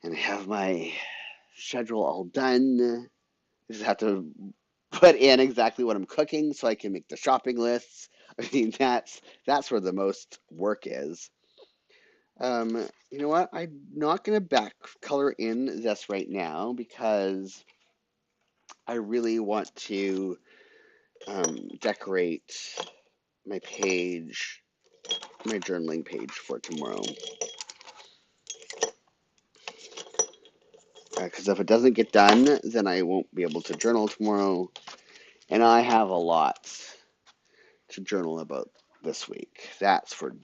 and I have my schedule all done. I just have to put in exactly what I'm cooking so I can make the shopping lists. I mean, that's where the most work is. You know what? I'm not gonna back color in this right now because I really want to decorate my page, my journaling page for tomorrow. Because if it doesn't get done, then I won't be able to journal tomorrow. And I have a lot to journal about this week. That's for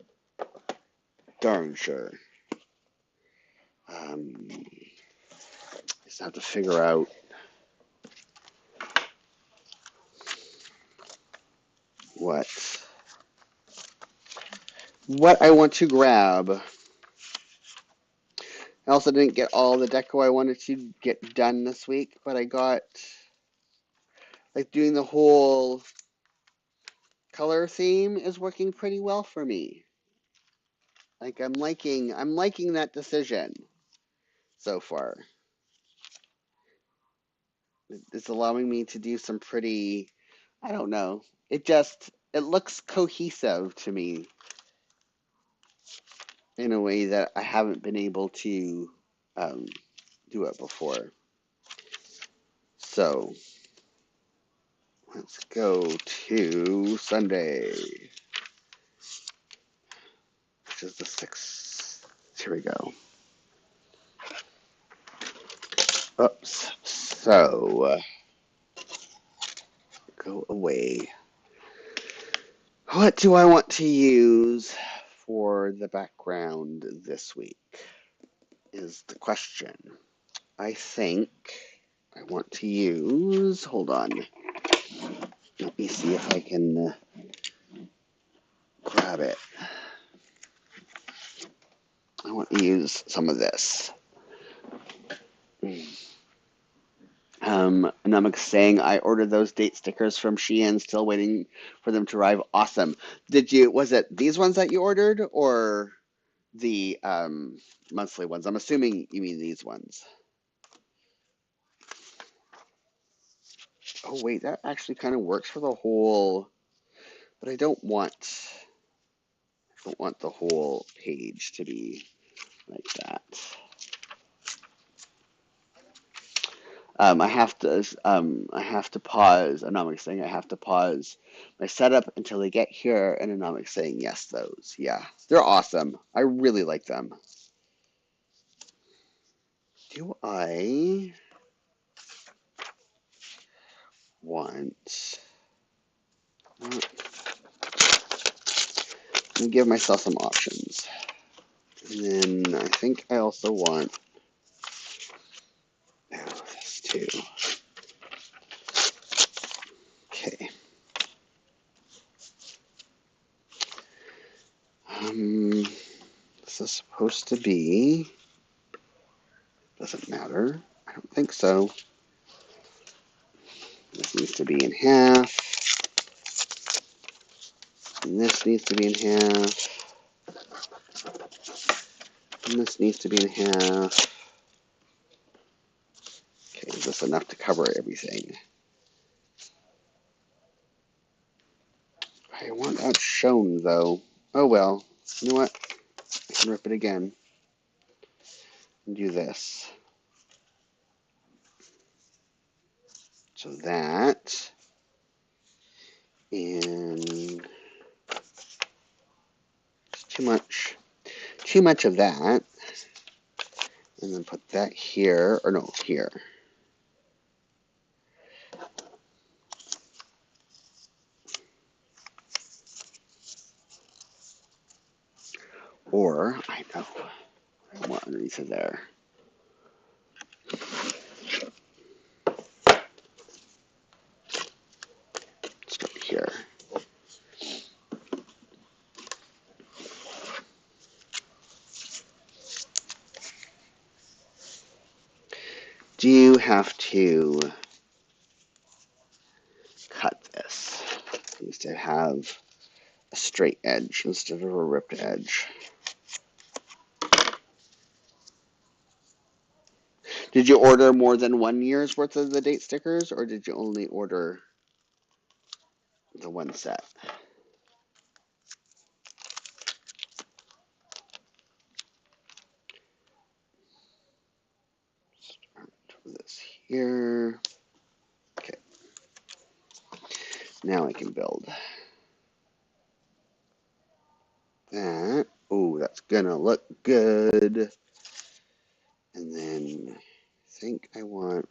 darn sure. Just have to figure out what I want to grab. I also didn't get all the deco I wanted to get done this week, but I got like doing the whole color theme is working pretty well for me. Like I'm liking that decision so far. It's allowing me to do some pretty, I don't know. It looks cohesive to me in a way that I haven't been able to um, do it before. So let's go to Sunday, which is the 6th. Here we go. Oops. So go away. What do I want to use for the background this week is the question. I think I want to use, hold on, let me see if I can grab it. I want to use some of this. Namak saying, I ordered those date stickers from Shein, still waiting for them to arrive. Awesome. Was it these ones that you ordered or the monthly ones? I'm assuming you mean these ones. Oh, wait, that actually kind of works for the whole, but I don't want the whole page to be like that. I have to pause. Anomic's saying I have to pause my setup until they get here, and Anomic's saying yes, those. Yeah, they're awesome. I really like them. Do I want? Let me give myself some options. And then I think I also want this too. Okay. This is supposed to be. Doesn't matter. I don't think so. This needs to be in half. And this needs to be in half. And this needs to be in half. Okay, is this enough to cover everything? I want that shown, though. Oh well. You know what? I can rip it again and do this. So that, and it's too much of that. And then put that here, or no, here. Or, I know, I want underneath of there. Start here. Do you have to cut this? It needs to have a straight edge instead of a ripped edge. Did you order more than 1 year's worth of the date stickers, or did you only order the one set? Start with this here. Okay. Now I can build that. Oh, that's gonna look good. And then I think I want,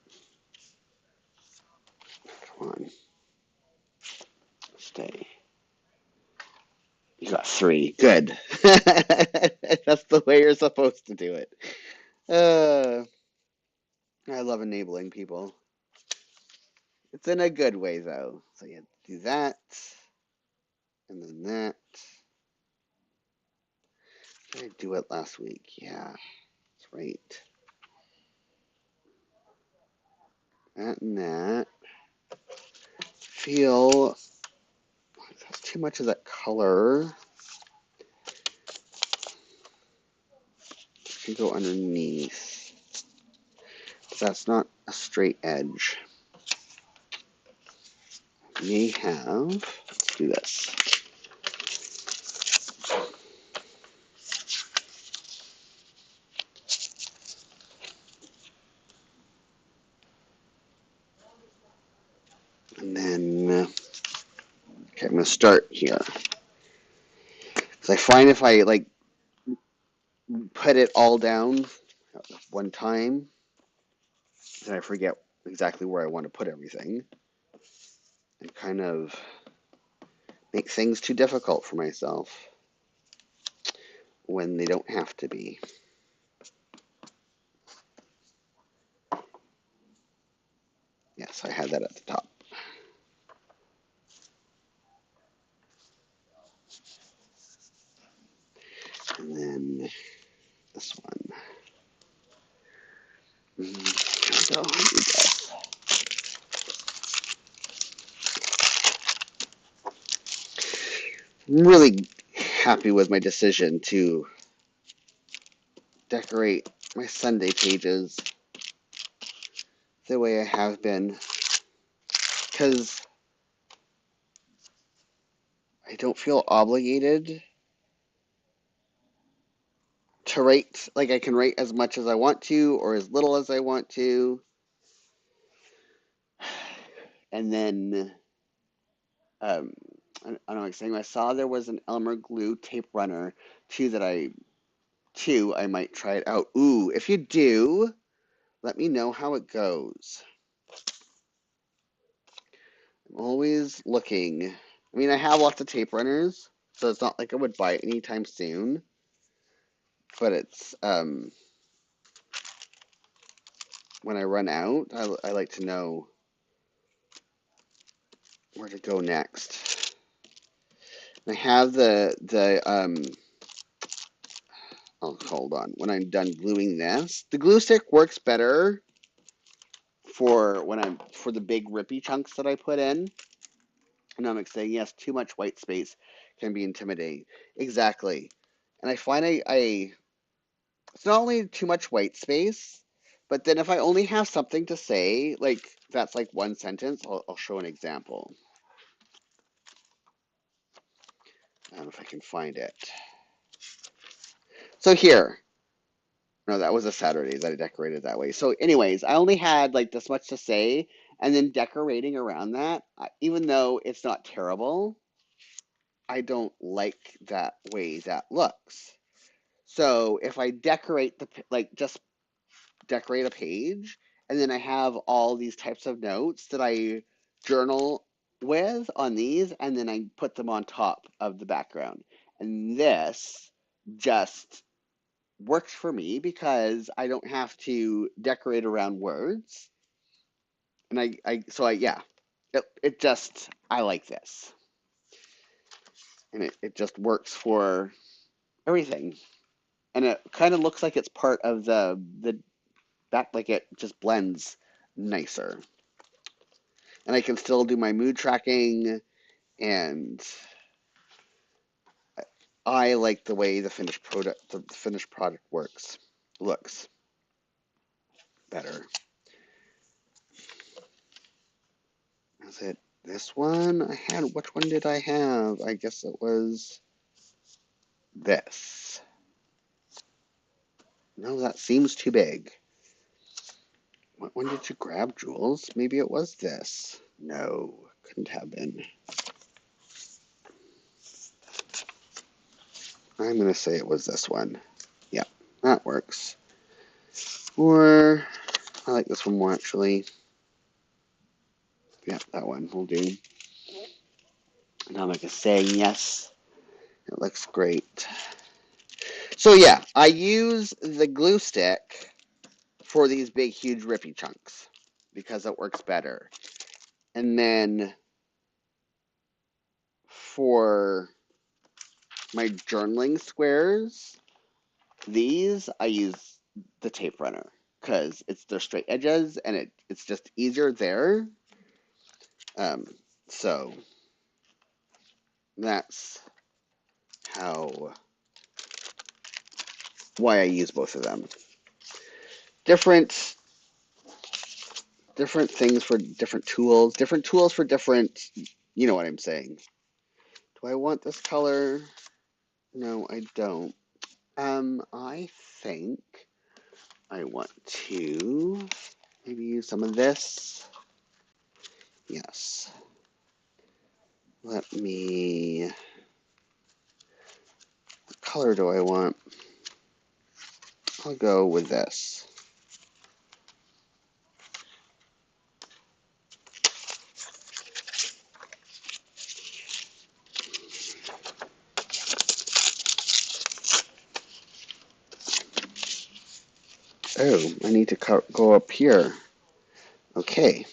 come on, stay. You got 3. Good. That's the way you're supposed to do it. I love enabling people. It's in a good way, though. So you do that, and then that. Did I do it last week? Yeah, that's right. That and that. Feel that's too much of that color. Should go underneath. That's not a straight edge. May have. Let's do this. And then, okay, I'm going to start here. Because I find if I like put it all down at one time, then I forget exactly where I want to put everything. And kind of make things too difficult for myself when they don't have to be. Yes, I had that at the top. And then this one. Here we go. I'm really happy with my decision to decorate my Sunday pages the way I have been, because I don't feel obligated to write. Like, I can write as much as I want to or as little as I want to. And then I don't know what I'm saying. I saw there was an Elmer glue tape runner too I might try it out. Ooh, if you do, let me know how it goes. I'm always looking. I mean, I have lots of tape runners, so it's not like I would buy it anytime soon. But it's when I run out, I like to know where to go next. I have oh, hold on. When I'm done gluing this, the glue stick works better for for the big rippy chunks that I put in. And I'm saying, yes, too much white space can be intimidating. Exactly. And I find it's not only too much white space, but then if I only have something to say, like that's like one sentence, I'll show an example. I don't know if I can find it. So here, no, that was a Saturday that I decorated that way. So anyways, I only had like this much to say, and then decorating around that, even though it's not terrible, I don't like that way that looks. So if I decorate just decorate a page, and then I have all these types of notes that I journal with on these, and then I put them on top of the background. And this just works for me because I don't have to decorate around words. And yeah, it just, I like this. And it just works for everything. And it kind of looks like it's part of the back, like it just blends nicer. And I can still do my mood tracking, and I like the way the finished product looks better. Is it this one I had? Which one did I have? I guess it was this. No, that seems too big. What one did you grab, Jules? Maybe it was this. No, couldn't have been. I'm going to say it was this one. Yeah, that works. Or, I like this one more, actually. Yeah, that one will do. Now I'm just saying yes. It looks great. So yeah, I use the glue stick for these big, huge, rippy chunks because it works better. And then for my journaling squares, these I use the tape runner because they're straight edges and it's just easier there. So that's why I use both of them. Different things for different tools for different, you know what I'm saying. Do I want this color? No, I don't. I think I want to maybe use some of this. Yes. What color do I want? I'll go with this. Oh, I need to go up here. Okay.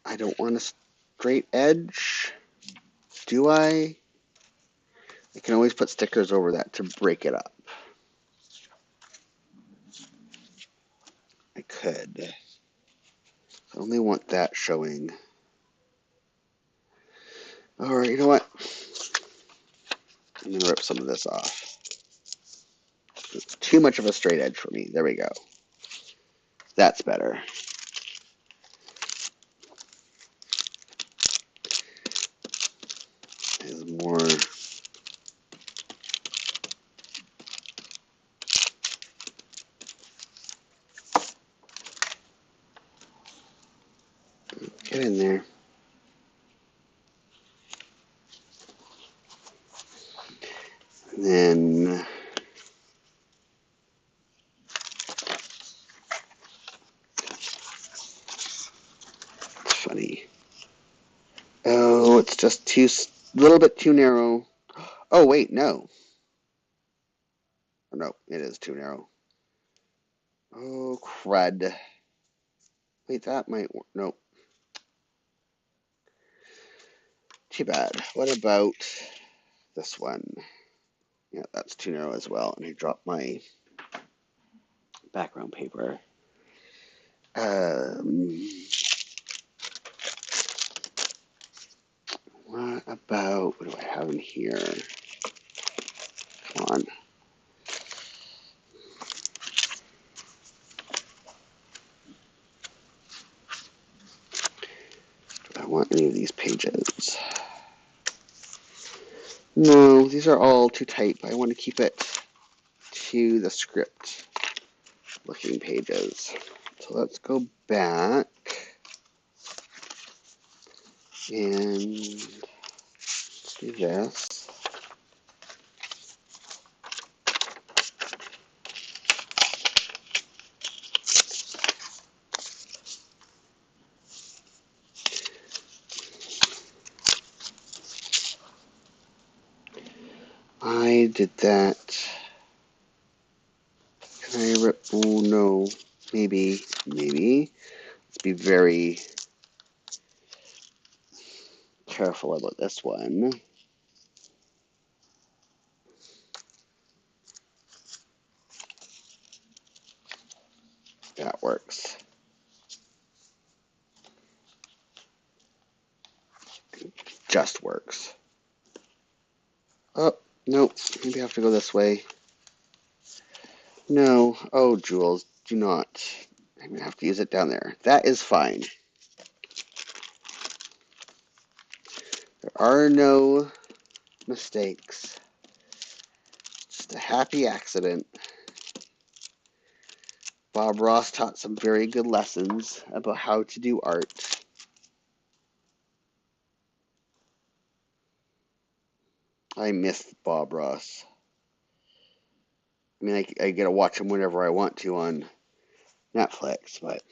I don't want a straight edge, do I? I can always put stickers over that to break it up. I could. I only want that showing. Alright, you know what? I'm going to rip some of this off. It's too much of a straight edge for me. There we go. That's better. There's more. Get in there. And then it's funny. Oh, it's just a little bit too narrow. Oh, wait, no. No, it is too narrow. Oh, crud. Wait, that might work. Nope. Too bad. What about this one? Yeah, that's too narrow as well. And I dropped my background paper. Um, what about, what do I have in here? Come on. Do I want any of these pages? No, these are all too tight. I want to keep it to the script looking pages. So let's go back and let's do this. I did that. Can I rip? Oh no. Maybe. Let's be very careful about this one. That works. Just works. Oh, nope. Maybe I have to go this way. No. Oh, Jules, do not. I'm going to have to use it down there. That is fine. There are no mistakes. Just a happy accident. Bob Ross taught some very good lessons about how to do art. I miss Bob Ross. I mean, I get to watch him whenever I want to on Netflix, but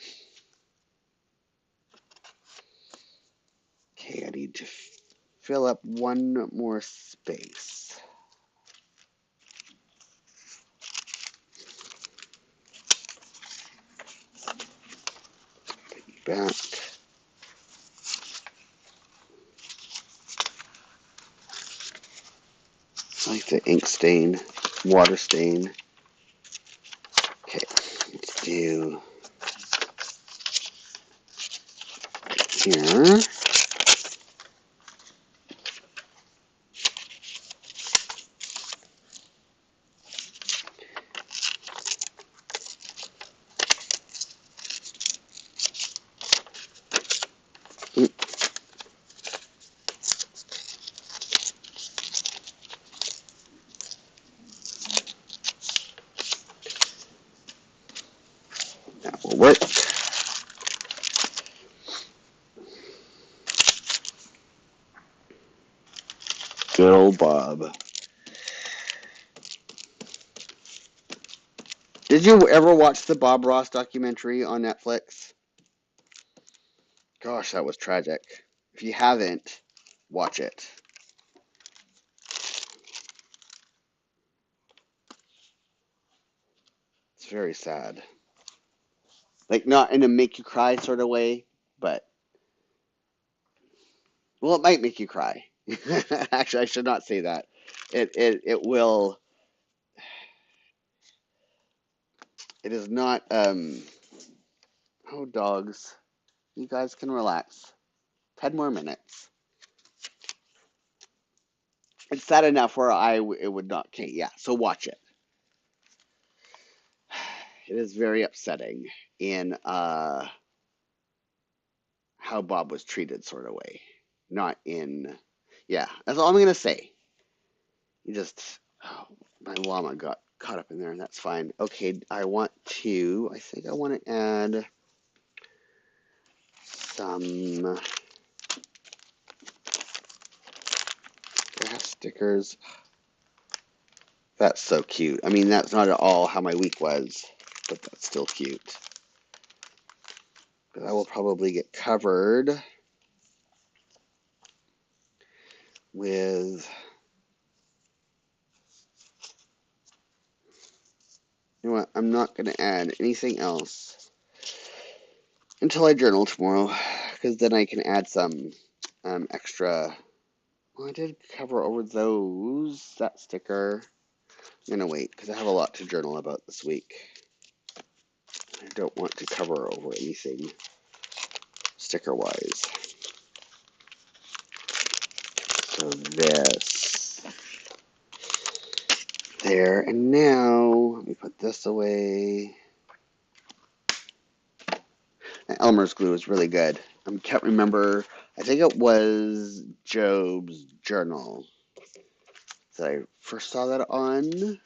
okay, I need to fill up one more space. Put you back. I like the ink stain, water stain. Okay, let's do here. That will work. Good old Bob. Did you ever watch the Bob Ross documentary on Netflix? Gosh, that was tragic. If you haven't, watch it. It's very sad. Like, not in a make you cry sort of way, but, well, it might make you cry. Actually, I should not say that. It will. It is not. Oh, dogs, you guys can relax. 10 more minutes. It's sad enough where it would not. Okay, yeah. So watch it. It is very upsetting in how Bob was treated, sort of way. Not in. Yeah, that's all I'm gonna say. You just. Oh, my llama got caught up in there, and that's fine. Okay, I think I want to add some grass stickers. That's so cute. I mean, that's not at all how my week was, but that's still cute. But I will probably get covered with, you know what, I'm not going to add anything else until I journal tomorrow, because then I can add some extra. Well, I did cover over that sticker. I'm going to wait, because I have a lot to journal about this week. I don't want to cover over anything sticker-wise. So this, there, and now, let me put this away. Elmer's glue is really good. I can't remember, I think it was Job's journal that I first saw that on.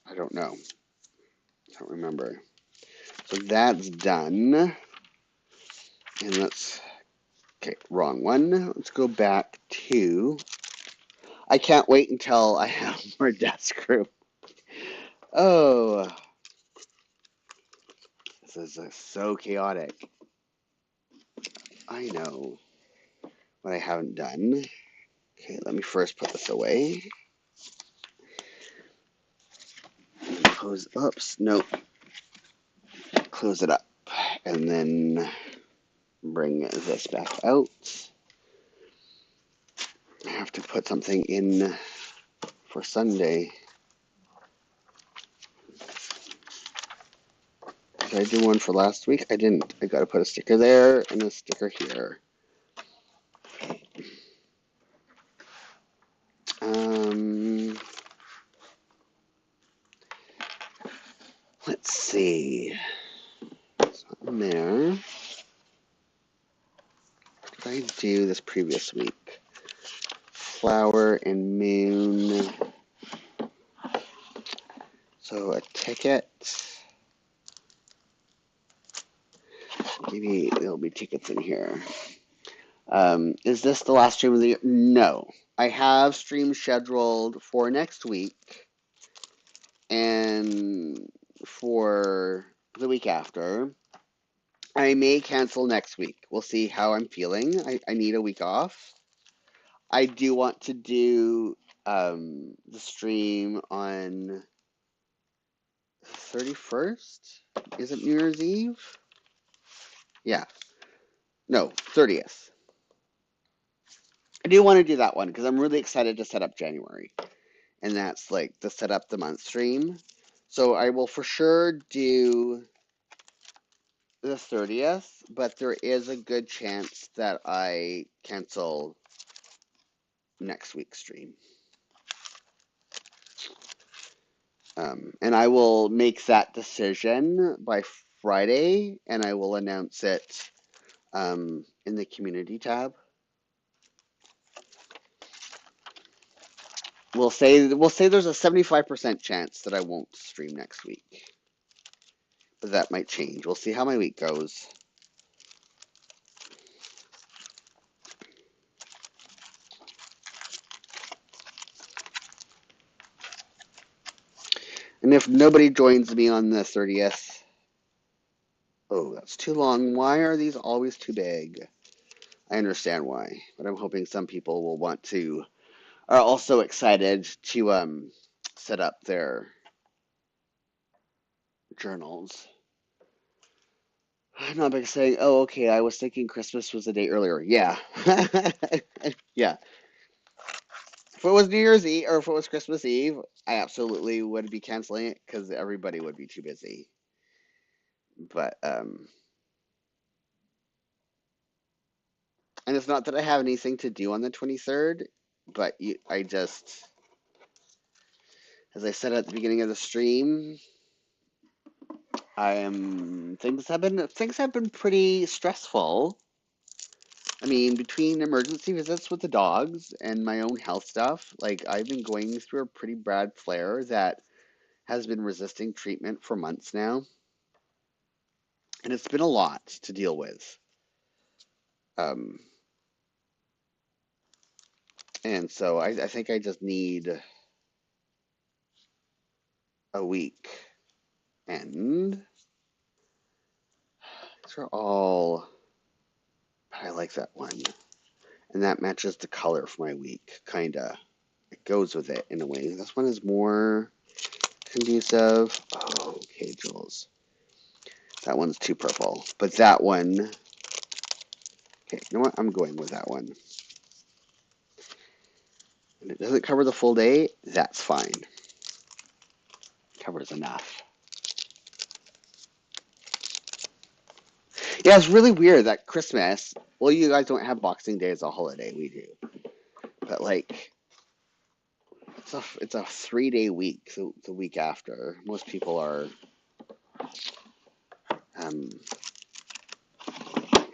I don't know. I don't remember. So that's done. And let's, okay, wrong one. Let's go back to, I can't wait until I have more desk room. Oh, this is so chaotic. I know what I haven't done. Okay, let me first put this away. Close, oops, nope. Close it up. And then bring this back out. I have to put something in for Sunday. Did I do one for last week? I didn't. I gotta put a sticker there and a sticker here. Let's see. It's not in there. What did I do this previous week? Flower and moon. So a ticket. Maybe there'll be tickets in here. Is this the last stream of the year? No. I have streams scheduled for next week and for the week after. I may cancel next week. We'll see how I'm feeling. I need a week off. I do want to do the stream on the 31st. Is it New Year's Eve? Yeah. No, 30th. I do want to do that one because I'm really excited to set up January. And that's like the set up the month stream. So I will for sure do the 30th, but there is a good chance that I cancel next week's stream. And I will make that decision by Friday, and I will announce it in the community tab. We'll say there's a 75% chance that I won't stream next week, but that might change. We'll see how my week goes. And if nobody joins me on the 30th, oh, that's too long. Why are these always too big? I understand why, but I'm hoping some people will are also excited to set up their journals. I'm not big saying, oh, okay, I was thinking Christmas was a day earlier. Yeah. Yeah. If it was New Year's Eve or if it was Christmas Eve, I absolutely would be canceling it because everybody would be too busy. But, and it's not that I have anything to do on the 23rd, but I just, as I said at the beginning of the stream, things have been pretty stressful. I mean, between emergency visits with the dogs and my own health stuff, like I've been going through a pretty bad flare that has been resisting treatment for months now. And it's been a lot to deal with. And so I think I just need a week. And these are all, I like that one. And that matches the color for my week, kinda. It goes with it in a way. This one is more conducive. Oh, okay, Jules. That one's too purple. But that one, okay, you know what? I'm going with that one. And it doesn't cover the full day. That's fine. Covers enough. Yeah, it's really weird that Christmas, well, you guys don't have Boxing Day as a holiday, we do. But like it's a 3 day week, so the week after. Most people are um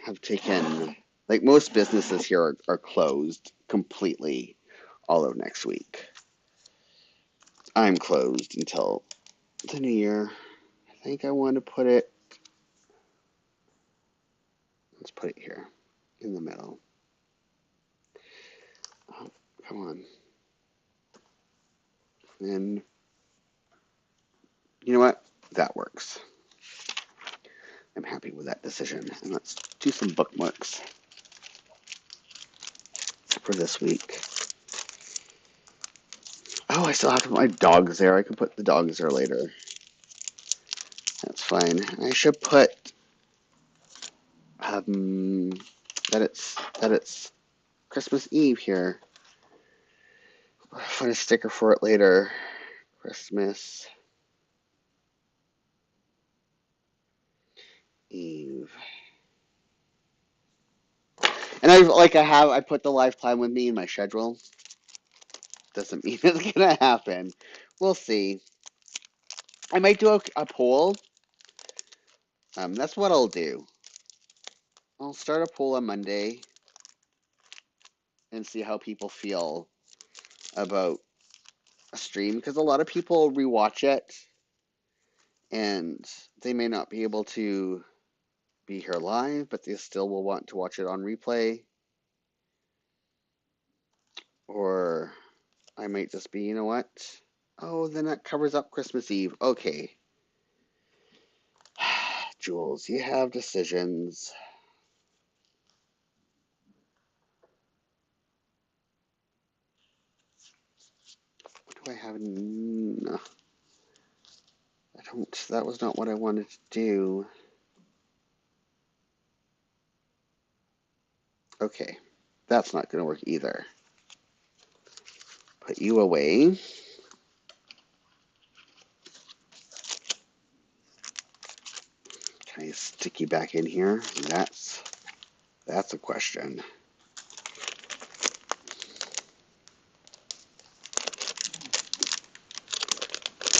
have taken like most businesses here are closed completely all of next week. I'm closed until the new year. I think I want to put it, let's put it here in the middle. Oh, come on. And you know what? That works. I'm happy with that decision. And let's do some bookmarks for this week. Oh, I still have to put my dogs there. I can put the dogs there later. That's fine. I should put that it's Christmas Eve here. I'll find a sticker for it later. Christmas Eve. And I put the lifetime with me in my schedule. Doesn't mean it's gonna happen. We'll see. I might do a poll. That's what I'll do. I'll start a poll on Monday and see how people feel about a stream because a lot of people rewatch it and they may not be able to be here live, but they still will want to watch it on replay. Or I might just be, you know what? Oh, then that covers up Christmas Eve. Okay. Jules, you have decisions. What do I have? No, I don't. That was not what I wanted to do. Okay. That's not going to work either. Put you away. Can I stick you back in here? That's a question.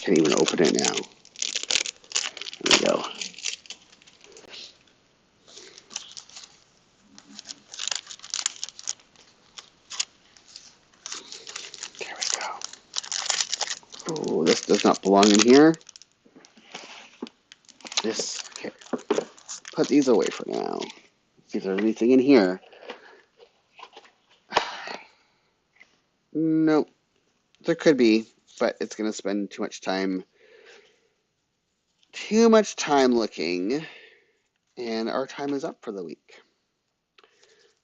Can't even open it now. There we go. There we go. Oh, this does not belong in here. Okay. Put these away for now. See if there's anything in here. Nope. There could be, but it's going to spend too much time looking, and our time is up for the week.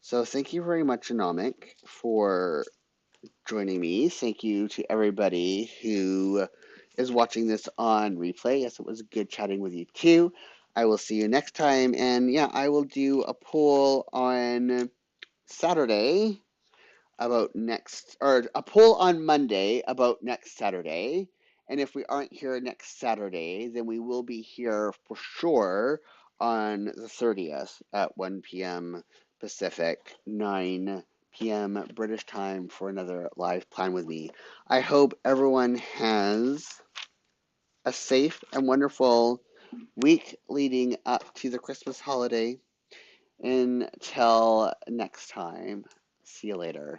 So thank you very much, Anomic, for joining me. Thank you to everybody who is watching this on replay. Yes, it was good chatting with you too. I will see you next time, and yeah, I will do a poll on Saturday or a poll on Monday about next Saturday. And if we aren't here next Saturday, then we will be here for sure on the 30th at 1 p.m. Pacific, 9 p.m. British time for another live plan with me. I hope everyone has a safe and wonderful week leading up to the Christmas holiday. Until next time, see you later.